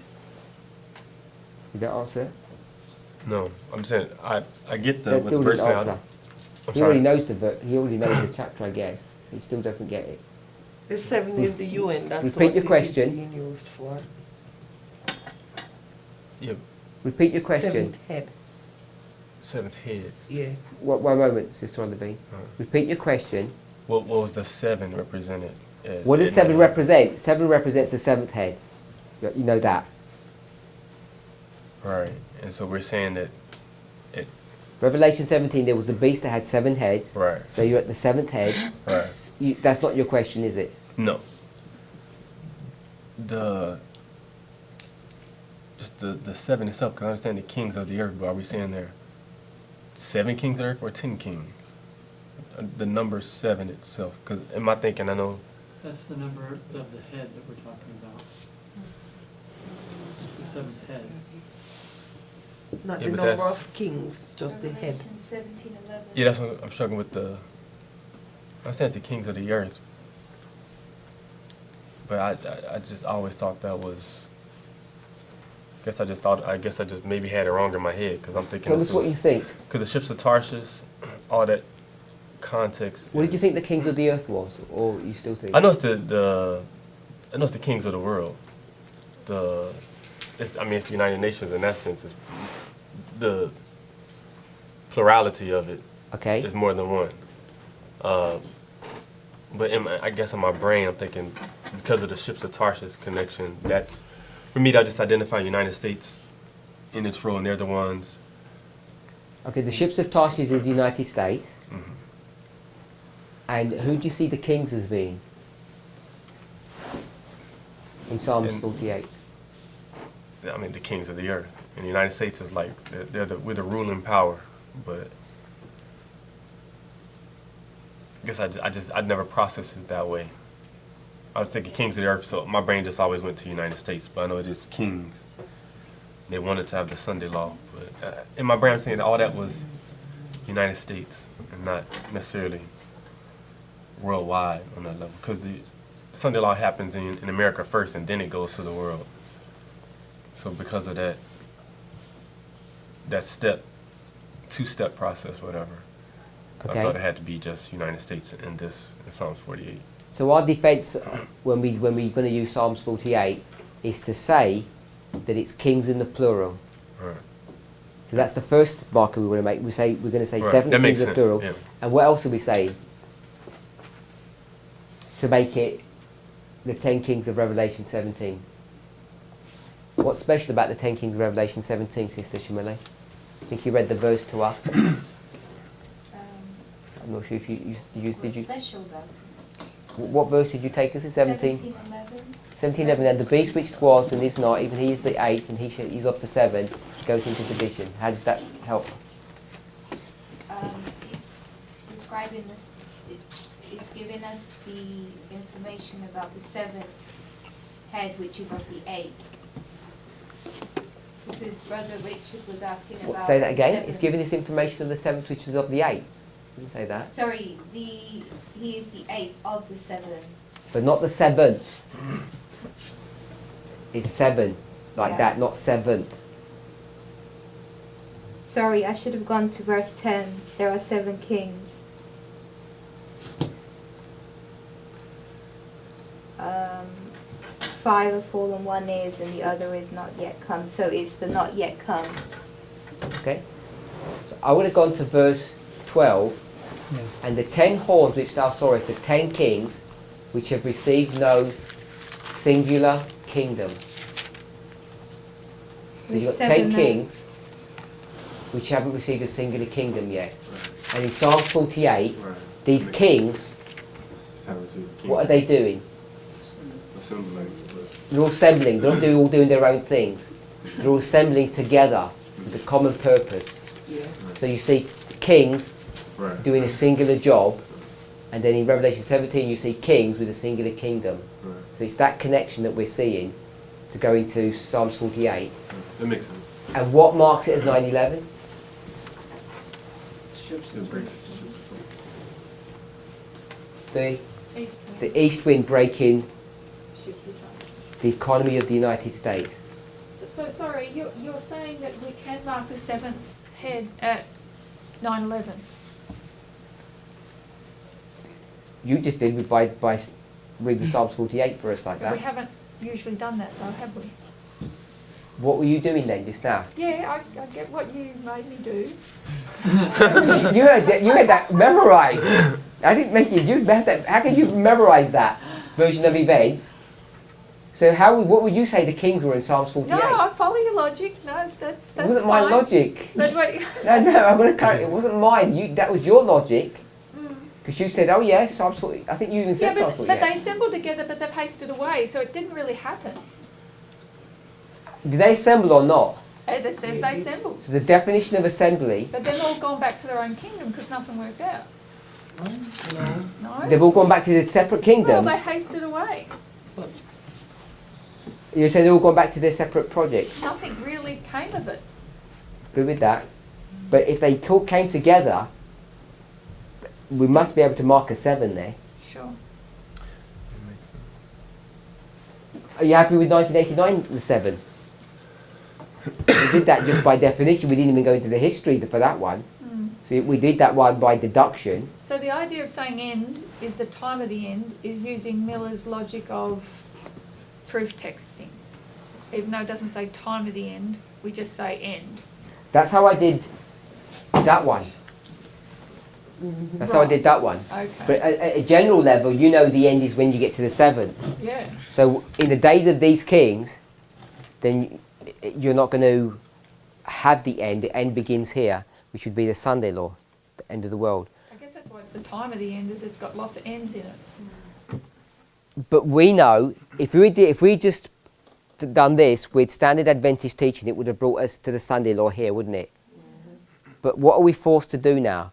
Did that answer? No, I'm saying I get That what still the verse didn't saying. answer. I'm He already sorry. knows he already knows the chapter, I guess. So he still doesn't get it. The 7 is the UN. That's Repeat what your it question. is being used for. Yeah, Repeat your question. 7th head. 7th head. Yeah. One moment, Sister Olivine. Alright. Repeat your question. What was the 7 represented as? What does in 7 the- represent? 7 represents the 7th head. You know that. Right, and so we're saying that Revelation 17, there was a beast that had 7 heads. right, So you're at the 7th head. right. That's not your question, is it? No. The 7 itself, because I understand the kings of the earth, but are we saying there 7 kings of the earth or 10 kings? The number 7 itself, because in my thinking, I know. That's the number of the head that we're talking about. It's the 7th head. Not Yeah, the but number that's- of kings, just the head. Revelation 17:11. Yeah, that's what I'm struggling with the. I said the kings of the earth, but I just always thought that was. I guess I just maybe had it wrong in my head because I'm thinking. Tell us what you think. Because the ships of Tarshish, all that context. What did you is- think the kings of the earth was? Or you still think? I know it's I know it's the kings of the world. It's the United Nations in that sense. It's the plurality of it Okay. is more than one. But I guess in my brain, I'm thinking because of the ships of Tarshish connection, that's for me. I just identify United States in its role, and they're the ones. Okay, the ships of Tarshish is the United States. Mhm. And who do you see the kings as being? In Psalms In- 48. I mean, the kings of the earth. And the United States is like, we're the ruling power. But I guess I'd never processed it that way. I was thinking kings of the earth, so my brain just always went to United States. But I know it is kings. They wanted to have the Sunday law. But in my brain, I'm thinking all that was United States and not necessarily worldwide on that level. Because the Sunday law happens in America first, and then it goes to the world. So because of that two-step process, whatever, Okay. I thought it had to be just United States in Psalms 48. So our defence, when we're going to use Psalms 48, is to say that it's kings in the plural. Right. So that's the first marker we want to make. We're going to say it's Right. definitely That makes kings in the sense, plural. yeah. And what else are we saying to make it the 10 kings of Revelation 17? What's special about the 10 kings of Revelation 17, Sister Shimele? I think you read the verse to us. I'm not sure if you did What's you. special about it? What verse did you take us? 17. 17:11. 17:11. And the beast which was and is not, even he is the eighth, and he's up to 7, goes into division. How does that help? It's describing this. It's giving us the information about the 7th head, which is of the 8th. Because Brother Richard was asking about. Say that again. the It's 7th. giving us information of the 7th, which is of the 8th. Didn't say that. Sorry, he is the 8th of the 7th. But not the 7th. It's 7, like Yeah. that, not 7th. Sorry, I should have gone to verse 10. There are 7 kings. 5 have fallen, 1 is, and the other is not yet come. So it's the not yet come. Okay? So I would have gone to verse 12. Yeah. And the 10 horns which thou sawest, the 10 kings which have received no singular kingdom. So you've got 10 kings which haven't received a singular kingdom yet. And in Psalm 48, these kings, what are they doing? They're all assembling. They're not all doing their own things. They're all assembling together with a common purpose. So you see kings doing a singular job, and then in Revelation 17 you see kings with a singular kingdom. So it's that connection that we're seeing to go into Psalms 48. That makes sense. And what marks it as 9/11? The east wind breaking the economy of the United States. So sorry, you're saying that we can mark the 7th head at 9/11. You just did by reading Psalms 48 for us like But we that. haven't usually done that though, have we? What were you doing then just now? Yeah, I get what you made me do. You had that memorized. I didn't make you had that. How can you memorize that version of events? So what would you say the kings were in Psalms 48? No, I follow your logic. No, that's It wasn't my fine. logic. But wait. No, I'm going to clarify. It wasn't mine. That was your logic. Because you said, oh yeah, Psalms 48. I think you even said Yeah, Psalms but 48. they assembled together, but they've hasted away, so it didn't really happen. Did they assemble or not? It says they assembled. So the definition of assembly, But they've all gone back to their own kingdom because nothing worked out. No? they've all gone back to their separate Well, kingdoms. they hasted away. You're saying they've all gone back to their separate projects. Nothing really came of it. Good with that. But if they all came together, we must be able to mark a 7 there. Sure. Are you happy with 1989, the 7? We did that just by definition. We didn't even go into the history for that one. So we did that one by deduction. So the idea of saying end is the time of the end is using Miller's logic of proof texting. Even though it doesn't say time of the end, we just say end. That's how I did that one. That's how I did that one. Okay. But at a general level, you know the end is when you get to the 7th. Yeah. So in the days of these kings, then you're not going to have the end. The end begins here, which would be the Sunday law, the end of the world. I guess that's why it's the time of the end, is it's got lots of ends in it. But we know if we just done this with standard Adventist teaching, it would have brought us to the Sunday law here, wouldn't it? But what are we forced to do now?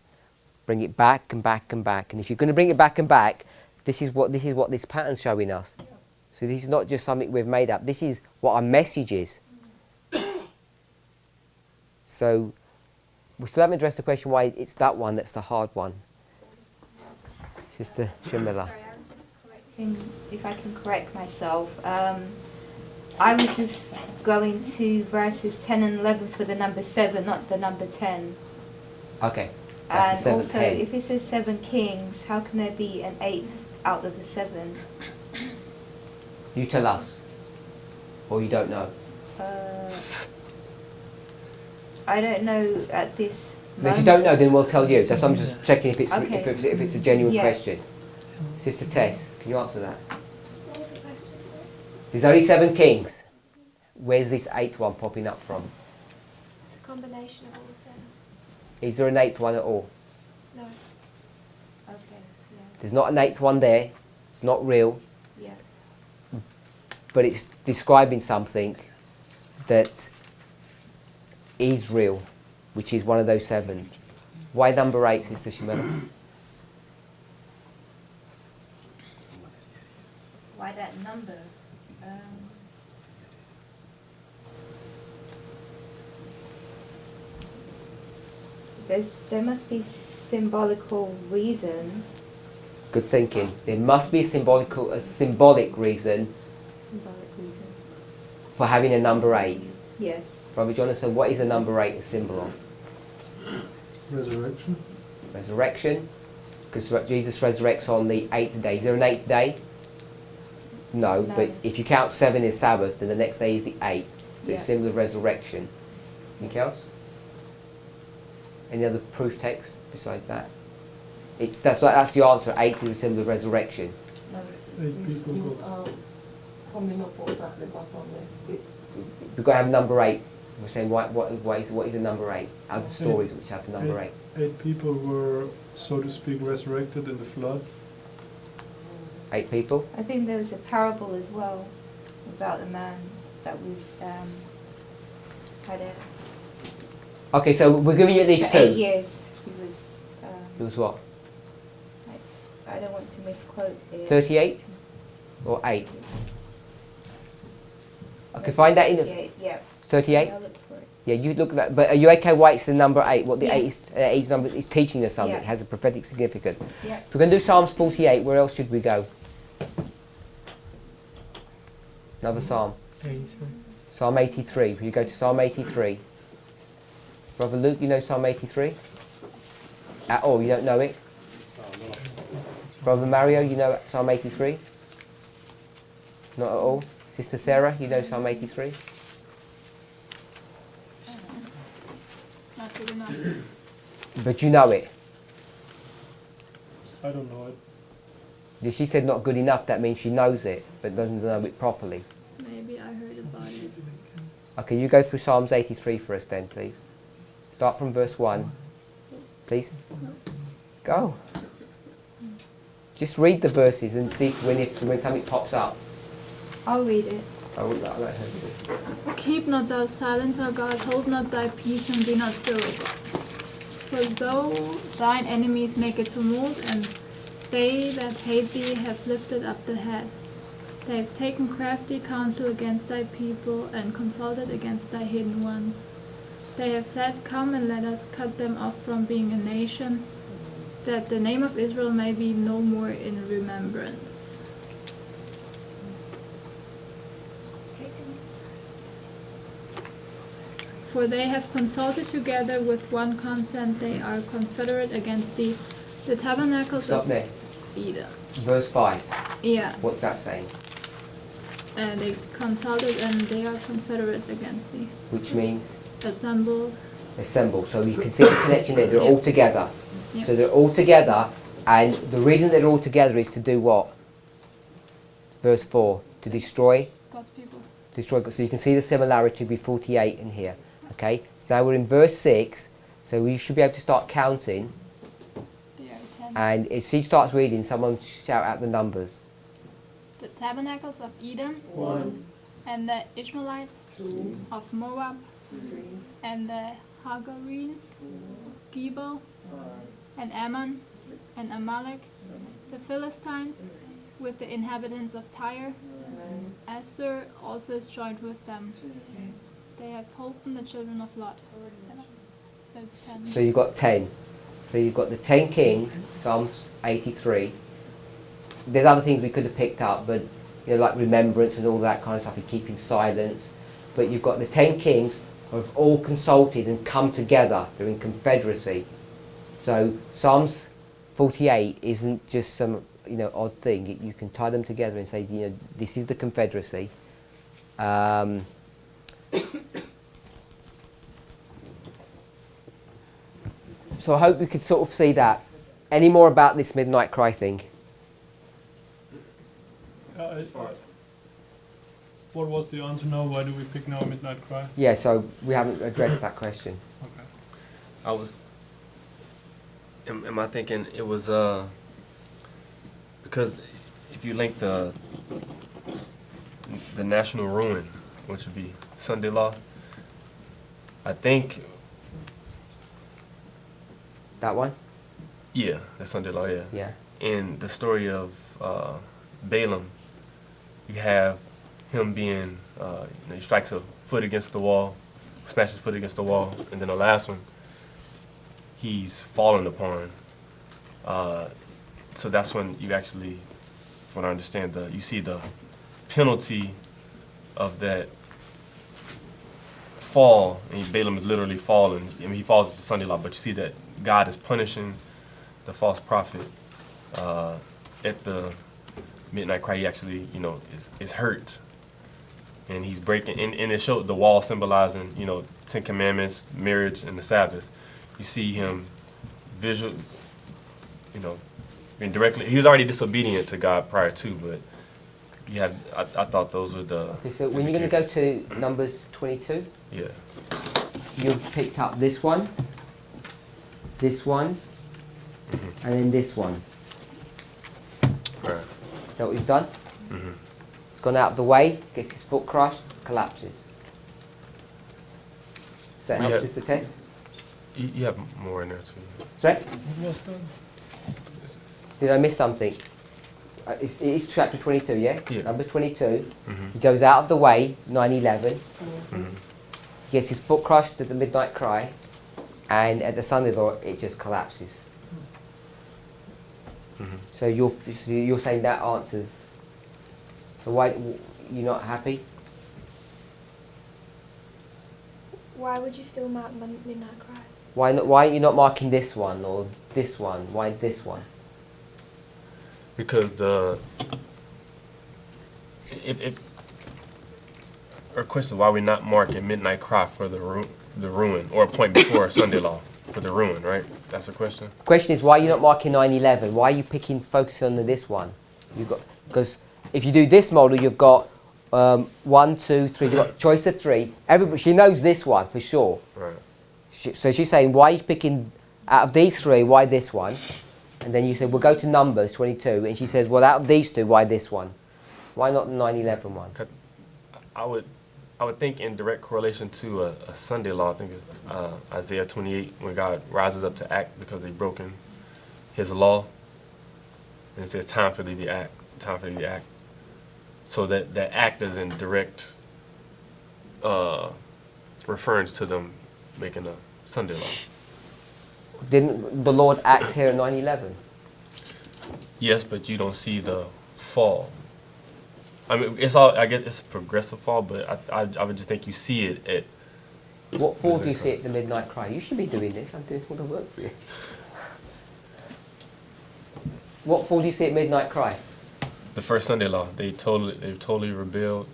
Bring it back and back and back. And if you're going to bring it back and back, this is what this pattern's showing us. So this is not just something we've made up. This is what our message is. So we still haven't addressed the question why it's that one that's the hard one. Sister Shamila. Sorry, I was just correcting, if I can correct myself. I was just going to verses 10 and 11 for the number 7, not the number 10. Okay. And That's the seventh also, hen. if it says 7 kings, how can there be an 8th out of the 7? You tell us. Or you don't know. I don't know at this And if moment. you don't know, then we'll tell you. That's why I'm just checking if it's Okay. if it's a genuine Yeah. question. Sister Tess, can you answer that? What was the question, sorry? There's only 7 kings. Where's this 8th one popping up from? It's a combination of all 7. Is there an 8th one at all? No. Okay, yeah. There's not an 8th one there. It's not real, Yeah. but it's describing something that is real, which is one of those 7s. Why number 8, Sister Shamila? Why that number? There must be symbolical reason. Good thinking. There must be a symbolic reason Symbolic reason. for having a number 8. Yes. Brother Jonathan, what is a number 8 a symbol of? Resurrection. Resurrection, because Jesus resurrects on the 8th day. Is there an 8th day? No, No. but if you count 7 as Sabbath, then the next day is the 8th. So it's Yeah. a symbol of resurrection. Anything else? Any other proof text besides that? That's the answer. 8 is a symbol of resurrection. Eight people You, got coming up out of the bottomless pit. We've got to have number 8. We're saying what is a number 8? Other stories which have the number 8. 8 people were, so to speak, resurrected in the flood. 8 people? I think there was a parable as well about the man that was had a Okay, so we're giving you at least for 8 2. years. He was. It was what? I don't want to misquote here. 38? Or 8? Okay, find that in the 38, yeah. 38? I'll look for it. Yeah, you look at that. But are you okay why it's the number 8? What the Yes. 8 number is teaching us something. Yeah. It has a prophetic significance. Yeah. If we're going to do Psalms 48, where else should we go? Another Psalm. 83. Psalm 83. Will you go to Psalm 83? Brother Luke, you know Psalm 83? At all? You don't know it? Brother Mario, you know Psalm 83? Not at all? Sister Sarah, you know Psalm 83? Not good enough. But you know it. I don't know it. If she said not good enough, that means she knows it, but doesn't know it properly. Maybe I heard about it. Okay, you go through Psalms 83 for us then, please. Start from verse 1. Please. Go. Just read the verses and see when something pops up. I'll read it. I would like her to. Keep not thou silence, O God, hold not thy peace, and be not still, O God. For though thine enemies make a tumult, and they that hate thee have lifted up the head, they have taken crafty counsel against thy people, and consulted against thy hidden ones. They have said, Come and let us cut them off from being a nation, that the name of Israel may be no more in remembrance. For they have consulted together with one consent, they are confederate against thee. The tabernacles Stop of there. Edom. Verse 5. Yeah, What's that saying? they consulted and they are confederate against thee. Which means Assemble. assemble. So you can see the connection there. They're Yeah. all together. Yeah. So they're all together, and the reason they're all together is to do what? Verse 4. To destroy. God's people. Destroy. So you can see the similarity with 48 in here. Okay. So now we're in verse 6. So we should be able to start counting. They are 10. And as she starts reading, someone shout out the numbers. The tabernacles of Edom, 1, and the Ishmaelites 2, of Moab, 3, and the Hagarenes, Gebal, and Ammon, and Amalek, the Philistines, with the inhabitants of Tyre. Asher also is joined with them. They have holpen the children of Lot. So it's 10. So you've got 10. So you've got the 10 kings, Psalms 83. There's other things we could have picked up, but like remembrance and all that kind of stuff and keeping silence. But you've got the 10 kings who have all consulted and come together. They're in confederacy. So Psalms 48 isn't just some odd thing. You can tie them together and say, this is the confederacy. So I hope we could sort of see that. Any more about this midnight cry thing? What was the answer now? Why do we pick now Midnight Cry? Yeah, so we haven't addressed that question. Okay. I was. Am I thinking it was because if you link the national ruin, which would be Sunday law, I think. That one? Yeah, that's Sunday law. Yeah. Yeah. In the story of Balaam, you have him being, he strikes a foot against the wall, smashes his foot against the wall, and then the last one, he's fallen upon. So that's when you actually, when I understand, you see the penalty of that fall, and Balaam is literally falling. I mean, he falls at the Sunday law, but you see that God is punishing the false prophet at the midnight cry. He actually, is hurt, and he's breaking. And it showed the wall symbolizing, 10 Commandments, marriage, and the Sabbath. You see him visual, being directly. He was already disobedient to God prior to, but you have. I thought those were the. Okay, so when you're going to go to Numbers 22, Yeah. you've picked up this one, and then this one. Right. Is that what you've done? Mm-hmm. It's gone out of the way, gets his foot crushed, collapses. Does that We help have- just the test? You have more in there too. Sorry? What was that? Did I miss something? It is chapter 22, yeah? Yeah. Numbers 22. Mm-hmm. He goes out of the way, 9/11. Mm-hmm. He gets his foot crushed at the midnight cry, and at the Sunday law, it just collapses. Mm-hmm. So you're saying that answers. So why you're not happy? Why would you still mark Midnight Cry? Why not? Why are you not marking this one or this one? Why this one? Because if or question why we not marking midnight cry for the ruin or a point before Sunday law for the ruin, right? That's the question. The question is why are you not marking 9/11? Why are you focusing on this one? Because if you do this model, you've got 1, 2, 3. You've got choice of 3. Everybody, she knows this one for sure. Right. So she's saying, why are you picking out of these 3? Why this one? And then you say, we'll go to Numbers 22, and she says, well, out of these 2, why this one? Why not the 9/11 one? I would think in direct correlation to a Sunday law. I think it's Isaiah 28 when God rises up to act because they've broken His law, and it says time for thee to act. Time for thee to act. So that act is in direct reference to them making a Sunday law. Didn't the Lord act here at 9/11? Yes, but you don't see the fall. I mean, it's all. I guess it's a progressive fall, but I would just think you see it at. What fall do you see at the midnight cry? You should be doing this. I'm doing all the work for you. What fall do you see at midnight cry? The first Sunday law. They've totally rebelled.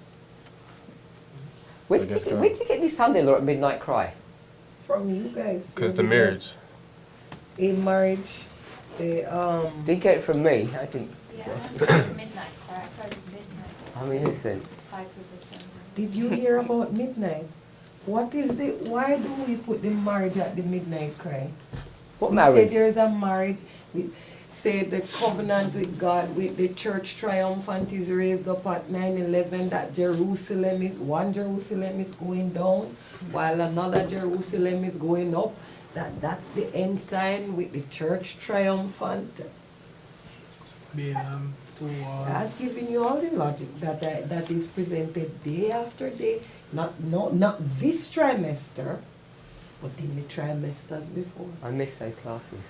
Where did you get this Sunday law at midnight cry? From you guys. Because the marriage. In marriage, they Didn't get it from me. I didn't. Yeah, it's midnight cry. I tried midnight. I'm innocent. Type of December. Did you hear about midnight? Why do we put the marriage at the midnight cry? What We marriage? say there's a marriage. say the covenant with God, with the church triumphant is raised up at 9/11, that Jerusalem is, one Jerusalem is going down, while another Jerusalem is going up, that's the ensign with the church triumphant. That's giving you all the logic that is presented day after day, not this trimester, but in the trimesters before. I miss those classes.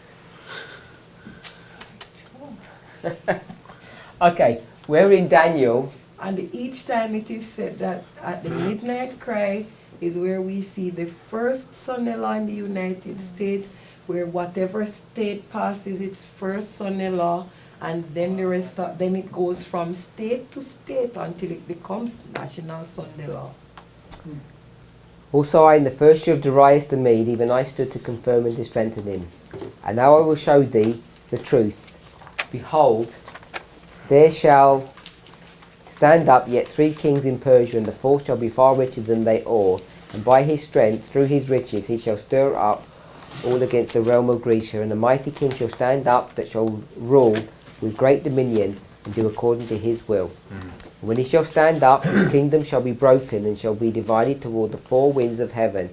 Okay, we're in Daniel. And each time it is said that at the midnight cry is where we see the first son-in-law in the United States, where whatever state passes its first son-in-law, and then the rest of, then it goes from state to state until it becomes national son-in-law. Also I, in the first year of Darius the Mede, even I stood to confirm and to strengthen him. And now I will show thee the truth. Behold, there shall stand up yet 3 kings in Persia, and the 4th shall be far richer than they all. And by his strength, through his riches, he shall stir up all against the realm of Grecia. And a mighty king shall stand up that shall rule with great dominion, and do according to his will. When he shall stand up, his kingdom shall be broken, and shall be divided toward the 4 winds of heaven,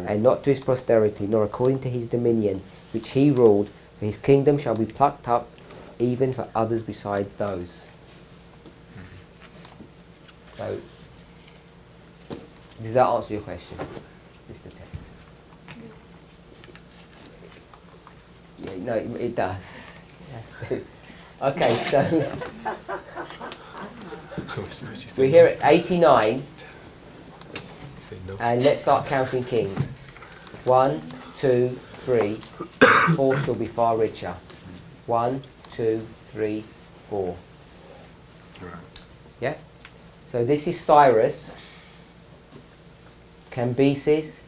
and not to his posterity, nor according to his dominion, which he ruled, for his kingdom shall be plucked up, even for others besides those. So, does that answer your question, Mr. Tess? Yeah, no, it does. Okay, so we're here at 89, and let's start counting kings. 1, 2, 3, 4 will be far richer. 1, 2, 3, 4. Yeah? So this is Cyrus, Cambyses,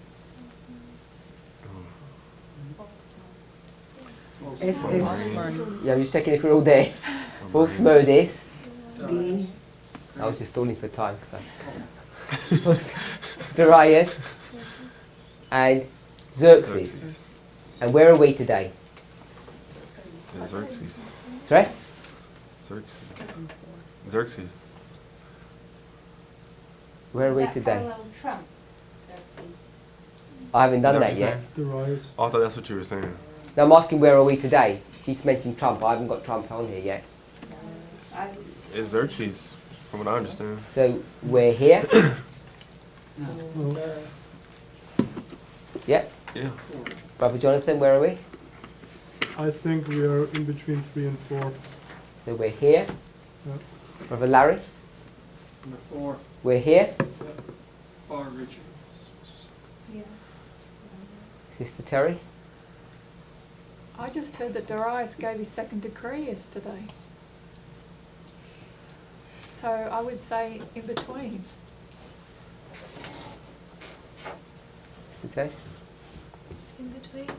yeah, I'm just checking if we're all there. Buxmodus. I was just stalling for time. Darius and Xerxes. And where are we today? Xerxes. Sorry? Xerxes. Where are we Is that today? parallel Trump, Xerxes? I haven't done Is that what yet. you're Darius. Oh, I thought that's what you were saying. Now I'm asking where are we today? She's mentioned Trump. I haven't got Trump on here yet. I was It's Xerxes, from what I understand. So we're here. Yeah. Yeah. Brother Jonathan, where are we? I think we are in between 3 and 4. So we're here. Yeah. Brother Larry, Number 4, we're here. far richer. Sister Terry, I just heard that Darius gave his second decree yesterday. So I would say in between. Sister Tess, In between.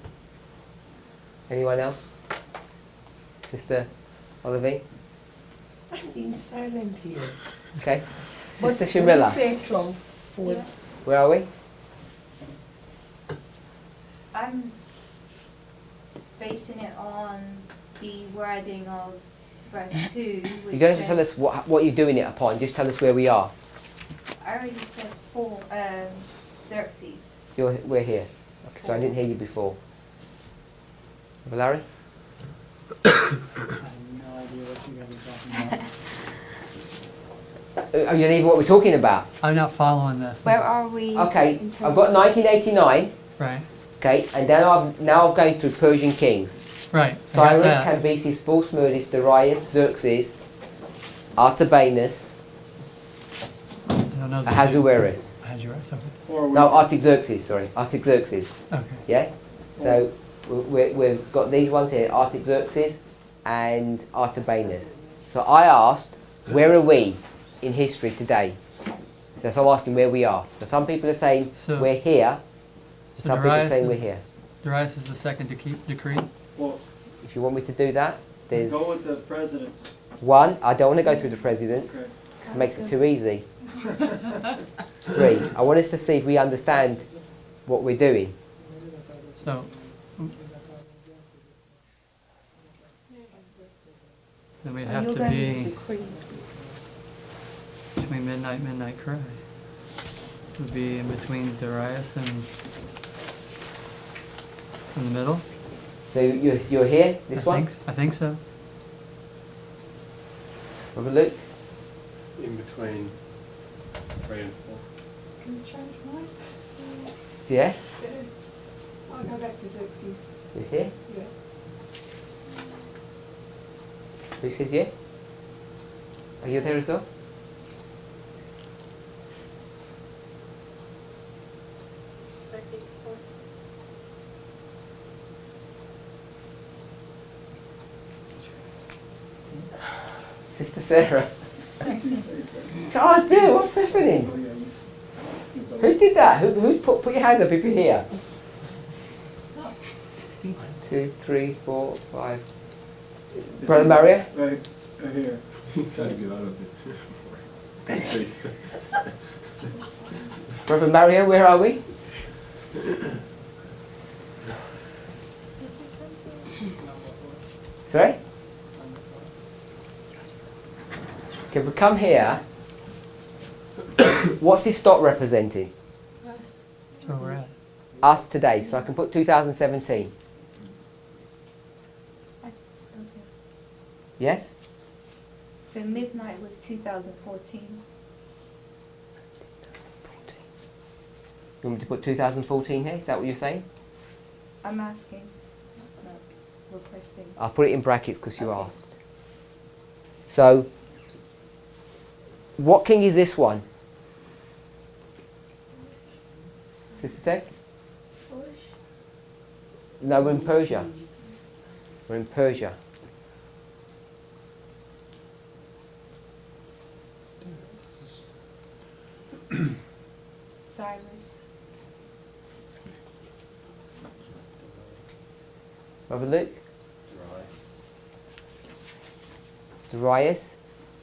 anyone else? Sister Olivine, I'm being silent here. okay. But Sister when you Shamila, say Trump, Yeah. where are we? I'm basing it on the wording of verse 2, which You don't have to says, tell us what you're doing it upon, just tell us where we are. I already said Xerxes. We're here. Okay, so I didn't hear you before. Brother Larry? I have no idea what you guys are talking about. Oh, you don't even know what we're talking about? I'm not following this. Where are we? Okay, in terms I've got 1989, Right, okay, and then now I'm going through Persian kings. right. I got Cyrus, that. Cambyses, Buxmodus, Darius, Xerxes, Artabanus, I don't know. Ahasuerus. Ahasuerus, okay. Or we No, Artaxerxes, sorry, Artaxerxes. Okay. Yeah? So we've got these ones here, Artaxerxes and Artabanus. So I asked, where are we in history today? So I'm asking where we are. So some people are saying So- we're here, So some people are Darius saying is- we're here. Darius is the second decree. well, If you want me to do that, there's go with the president. one, I don't want to go through the presidents, Okay. 'cause it makes it too easy. 3, I want us to see if we understand what we're doing. So, then we'd And have you're to going be with decrees. between midnight cry. Would be in between Darius and in the middle. So you're here, this one? I think so. Have a look. In between 3 and 4. Can you change mine? Yeah? Yeah. I'll go back to Xerxes. You're here? Yeah. Who says yeah? Are you there as well? Sister Sarah. Oh dear, what's happening? Who did that? Who put your hand up if you're here? 1, 2, 3, 4, 5. Brother Mario? Right here. Trying to get out of it. Brother Mario, where are we? Sorry? Okay, we come here. What's this dot representing? That's where we're at. Us today. So I can put 2017. Okay. Yes? So midnight was 2014. You want me to put 2014 here? Is that what you're saying? I'm asking, not requesting. I'll put it in brackets because you Okay. asked. So, what king is this one? Sister Tess? No, we're in Persia. We're in Persia. Cyrus. Have a look. Darius.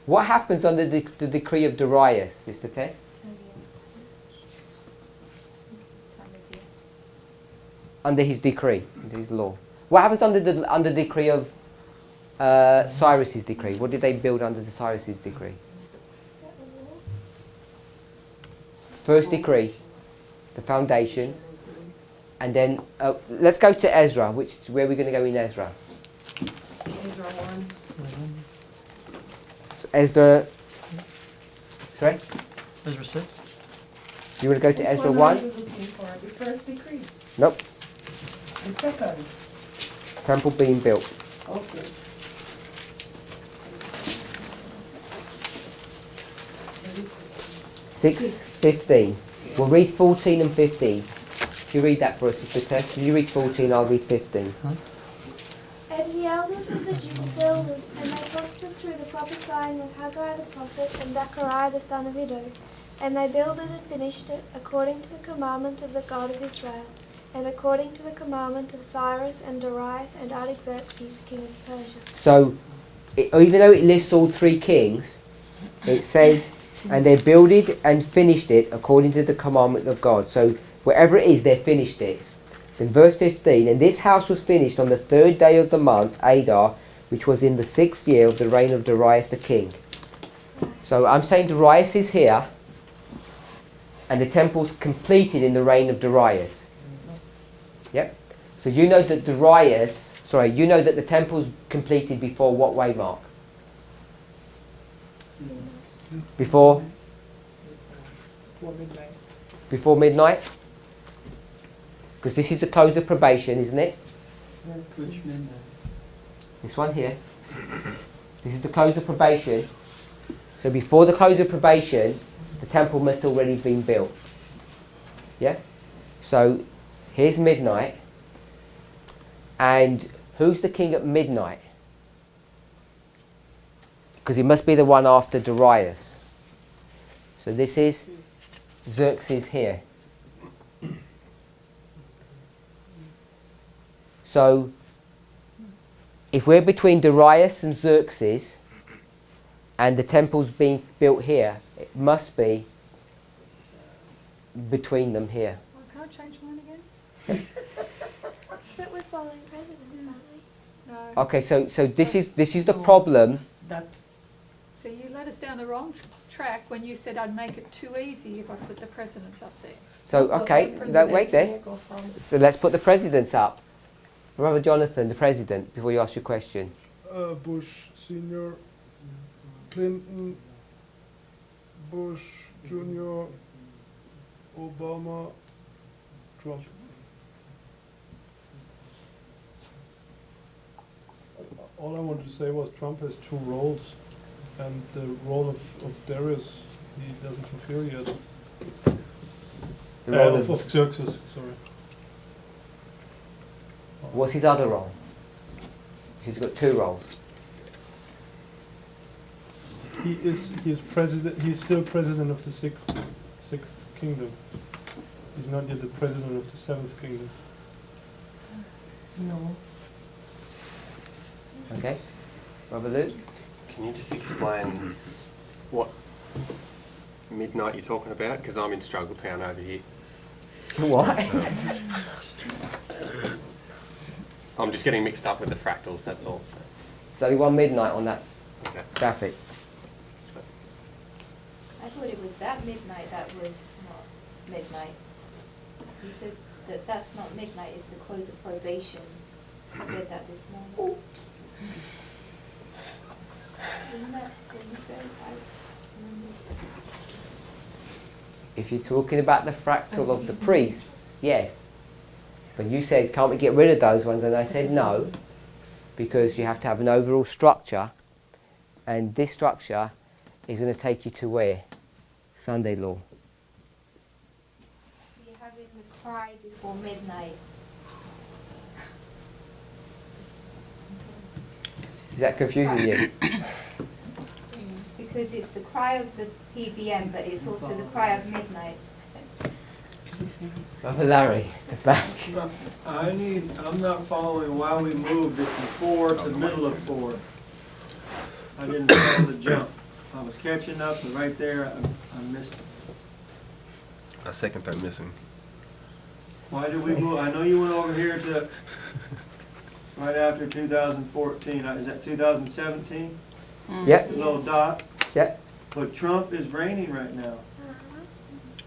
What happens under the decree of Darius, Sister Tess? Tell you. Time of year. Under his decree, under his law. What happens under the decree of Cyrus's decree? What did they build under the Cyrus's decree? First decree, the foundations, and then let's go to Ezra. Where are we going to go in Ezra? Ezra 1. So Ezra. Sorry. Ezra 6. You want to go to Ezra Which 1? are you looking for? The first decree? Nope. The second? Temple being built. Okay. Six, 15. We'll read 14 and 15. If you read that for us, Sister Tess. If you read 14, I'll read 15. And the elders of the Jews builded, and they prospered through the prophesying of Haggai the prophet and Zechariah the son of Iddo. And they builded and finished it according to the commandment of the God of Israel, and according to the commandment of Cyrus and Darius and Artaxerxes king of Persia. So, even though it lists all three kings, it says, and they builded and finished it according to the commandment of God. So, wherever it is, they finished it. In verse 15, and this house was finished on the 3rd day of the month, Adar, which was in the 6th year of the reign of Darius the king. So I'm saying Darius is here, and the temple's completed in the reign of Darius. Yep. So you know that you know that the temple's completed before what way, Mark? Before? Before midnight? Because this is the close of probation, isn't it? Which midnight? This one here. This is the close of probation. So before the close of probation, the temple must already been built. Yeah? So here's midnight. And who's the king at midnight? Because it must be the one after Darius. So this is Xerxes here. So, if we're between Darius and Xerxes, and the temple's being built here, it must be between them here. Well, can I change mine again? But we're following presidents, aren't we? No. Okay, so this is the problem That's, So you led us down the wrong track when you said I'd make it too easy if I put the presidents up there. So, okay, no, wait there. Go from So let's put the presidents up. Brother Jonathan, the president, before you ask your question. Bush Senior, Clinton, Bush Junior, Obama, Trump. All I wanted to say was Trump has two roles, and the role of Darius he doesn't fulfill yet. The role Of Xerxes, sorry. What's his other role? He's got two roles. He's president. He's still president of the sixth kingdom. He's not yet the president of the seventh kingdom. no. Okay. Brother Luke? Can you just explain what midnight you're talking about? Because I'm in Struggle Town over here. What? I'm just getting mixed up with the fractals, that's all. So you want midnight on that Okay. graphic. I thought it was that midnight that was not midnight. You said that that's not midnight, it's the close of probation. You said that this morning. Oops. Isn't that Wednesday? I remember. If you're talking about the fractal of the priests, yes. But you said, can't we get rid of those ones? And I said no, because you have to have an overall structure, and this structure is going to take you to where? Sunday law. You're having the cry before midnight. Is that confusing you? Because it's the cry of the PBM, but it's also the cry of midnight. Brother Larry, back. I'm not following why we moved it from 4 to the middle of 4. I didn't follow the jump. I was catching up, and right there, I missed it. I second that missing. Why did we move? I know you went over here to right after 2014. Is that 2017? Yep, The little dot. yep. But Trump is reigning right now.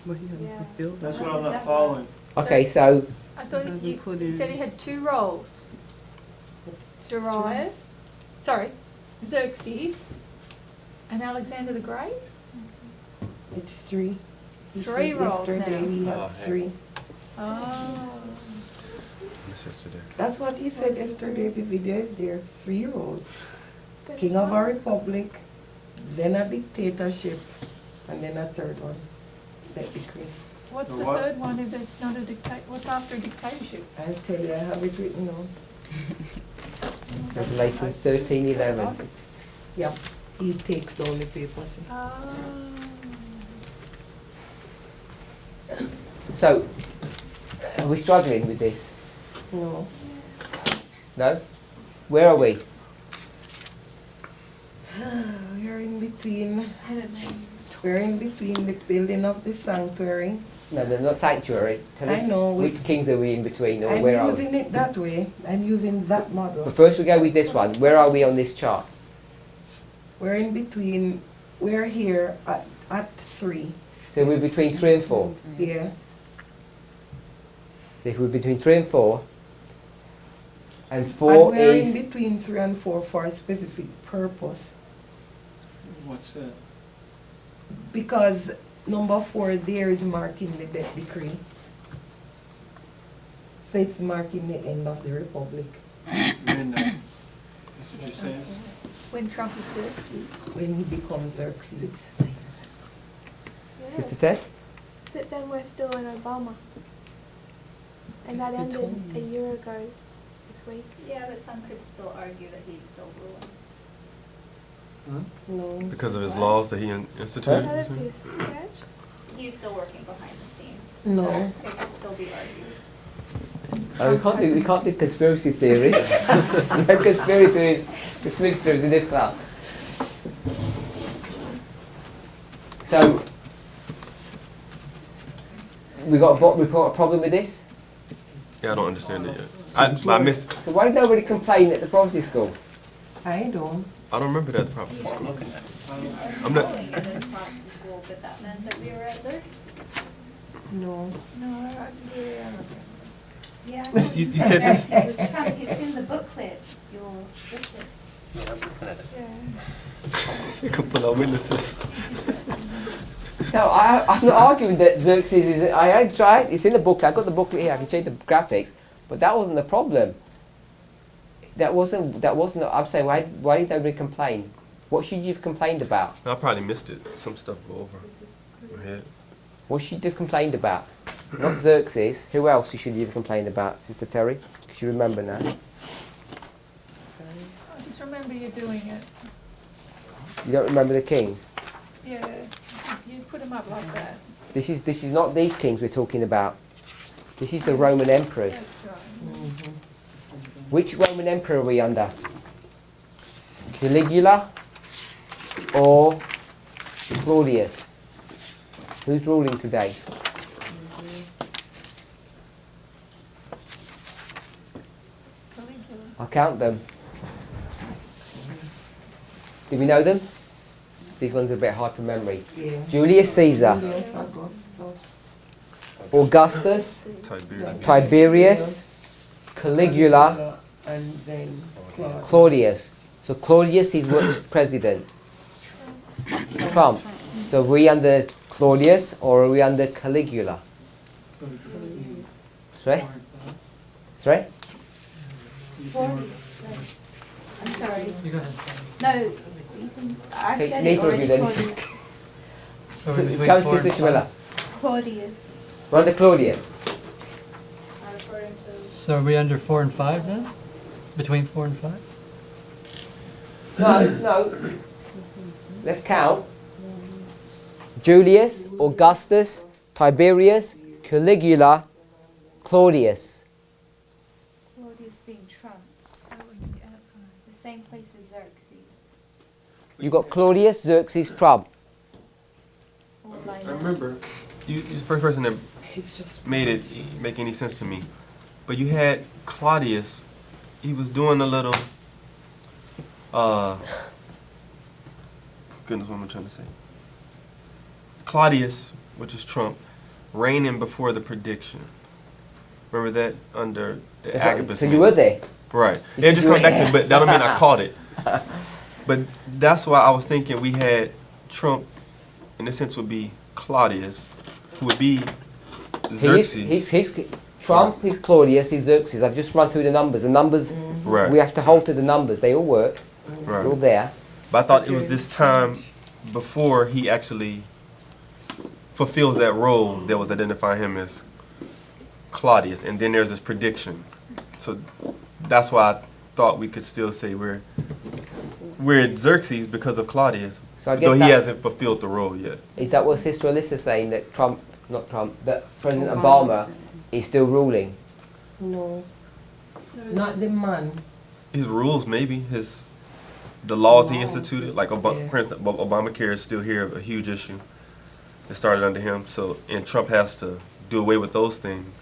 Yeah. That's what I'm not following. Okay, so I thought you said he had two roles. Darius, sorry, Xerxes, and Alexander the Great. It's 3. He Three said roles yesterday now. he had Oh, 3. Oh. That's yesterday. That's what he said yesterday. The video is there. 3 roles. King of a republic, then a dictatorship, and then a third one. Let the queen. What's The the what? third one if it's not a dictator? What's after a dictatorship? I'll tell you, I have it written down. Revelation 13:11. Yeah, he takes down the papers. Oh. So, are we struggling with this? No. No? Where are we? We're in between. We're in between the building of the sanctuary. No, they're not sanctuary. Tell I us know, which kings are we in between, or I'm where are using we? it that way. I'm using that model. But first we go with this one. Where are we on this chart? We're in between. We're here at 3. So we're between 3 and 4. Yeah. So if we're between 3 and 4, and And 4 we're in is... between 3 and 4 for a specific purpose. What's that? Because number 4 there is marking the death decree. So it's marking the end of the republic. Midnight. That's what you're saying? When Trump is Xerxes. When he becomes Xerxes. Sister Tess? But then we're still in Obama. And that ended a year ago this week. Yeah, but some could still argue that he's still ruling. No. Because of his laws that he instituted? That'd be a stretch. He's still working behind the scenes. No. So it could still be argued. Oh, we can't do conspiracy theories. No conspiracy theories in this class. So, we got a problem with this? Yeah, I don't understand it yet. I missed. So why did nobody complain at the prophecy school? I don't. I don't remember that at the prophecy school. I'm not. But that meant that we were at Xerxes. No. No, yeah. Yeah, I You- thought you you said said this- Xerxes was Trump. It's in the booklet. Your booklet. Yeah. You could pull out witnesses. No, I'm not arguing that Xerxes is. I tried. It's in the booklet. I got the booklet here. I can show you the graphics. But that wasn't the problem. That wasn't. I'm saying why did nobody complain? What should you have complained about? I probably missed it. Some stuff go over my head. What should you have complained about? Not Xerxes. Who else should you have complained about, Sister Terry? Because you remember now. I just remember you doing it. You don't remember the kings. Yeah, you put them up like that. This is not these kings we're talking about. This is the Roman emperors. That's right. Which Roman emperor are we under? Caligula or Claudius? Who's ruling today? Caligula. I'll count them. Do we know them? These ones are a bit hard from memory. Yeah. Julius Caesar, Julius Augustus. Augustus, Tiberius. Tiberius, Caligula, And then Claudius. Claudius. So Claudius is what president? Trump. So are we under Claudius or are we under Caligula? Sorry? Sorry? I'm sorry. You go ahead. No, you can, I Okay, said it neither of already. you then. Claudius. So we're between Come, 4 and Sister 5. Shmilla. Claudius. We're under Claudius. So are we under 4 and 5 then? Between 4 and 5? No. Let's count. Julius, Augustus, Tiberius, Caligula, Claudius. Claudius being Trump. The same place as Xerxes. You got Claudius, Xerxes, Trump. All I lined up. remember you're the first person that It's just made it make any sense to me. But you had Claudius. He was doing a little. Goodness, what am I trying to say? Claudius, which is Trump, reigning before the prediction. Remember that under the Agabus. So you were there. Right. You It just said comes you were back to, but that don't mean I caught it. But that's why I was thinking we had Trump, in a sense, would be Claudius, who would be Xerxes. He's Trump, he's Claudius, he's Xerxes. I've just run through the numbers. The numbers, Right. we have to hold to the numbers. They all work. Right. They're all there. But I thought it was this time before he actually fulfills that role that was identifying him as Claudius, and then there's this prediction. So that's why I thought we could still say we're at Xerxes because of Claudius, So I guess though he that- hasn't fulfilled the role yet. Is that what Sister Alyssa's saying, that that President Obama is still ruling? no, not the man. His rules, maybe the laws he Laws. instituted, like Yeah. for instance, Obamacare is still here, a huge issue. It started under him, so and Trump has to do away with those things,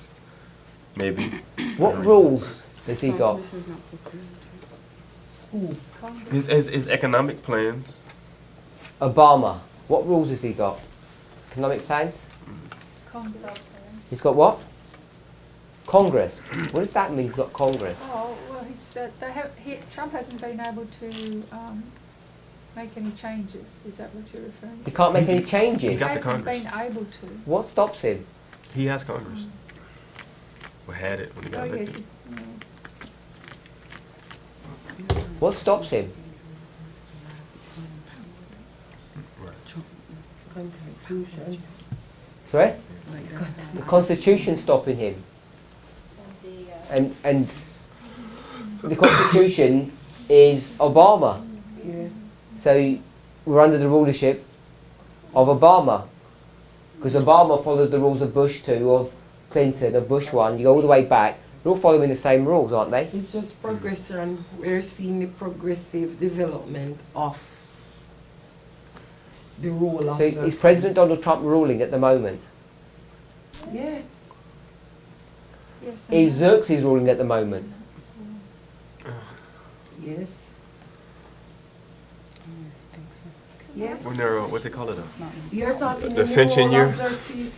maybe. What rules has he got? His economic plans. Obama. What rules has he got? Economic plans? Congress. He's got what? Congress. What does that mean? He's got Congress. Oh, well, Trump hasn't been able to make any changes. Is that what you're referring He to? can't make any He changes. got the hasn't Congress. been able to. What stops him? He has Congress. Well, had it when he Oh, got yes, elected. What stops him? Constitution. Sorry? The Constitution stopping him. And the Constitution is Obama. Yeah. So we're under the rulership of Obama. Because Obama follows the rules of Bush 2, of Clinton, of Bush 1. You go all the way back. They're all following the same rules, aren't they? It's just progression. We're seeing the progressive development of the role of So is Xerxes. President Donald Trump ruling at the moment? Yes. Yes, Is Xerxes ruling at the moment? Yes. Yes. When they're, what they call it? You're talking The in Ascension the role year? of Xerxes?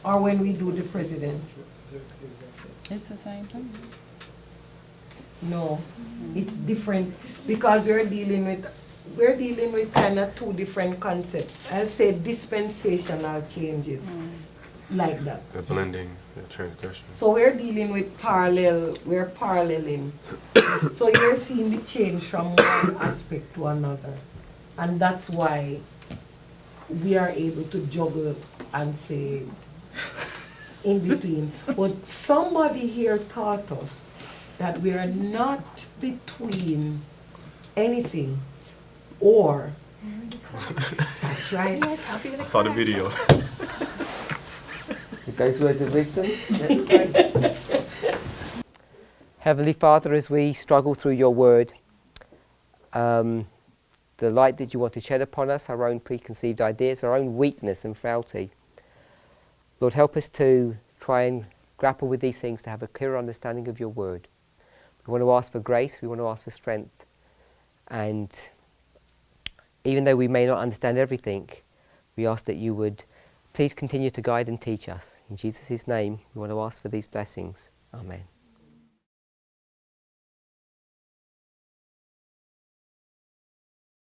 Or when we do the president? It's the same thing. No, it's different because we're dealing with kind of two different concepts. I'll say dispensational changes, like that. The blending, the transgression. So we're dealing with we're paralleling. So you're seeing the change from one aspect to another. And that's why we are able to juggle and say in between. But somebody here taught us that we are not between anything or. That's right. I saw the video. With those words of wisdom, that's great. Heavenly Father, as we struggle through your word, the light that you want to shed upon us, our own preconceived ideas, our own weakness and frailty, Lord, help us to try and grapple with these things, to have a clearer understanding of your word. We want to ask for grace, we want to ask for strength, and even though we may not understand everything, we ask that you would please continue to guide and teach us. In Jesus' name, we want to ask for these blessings. Amen.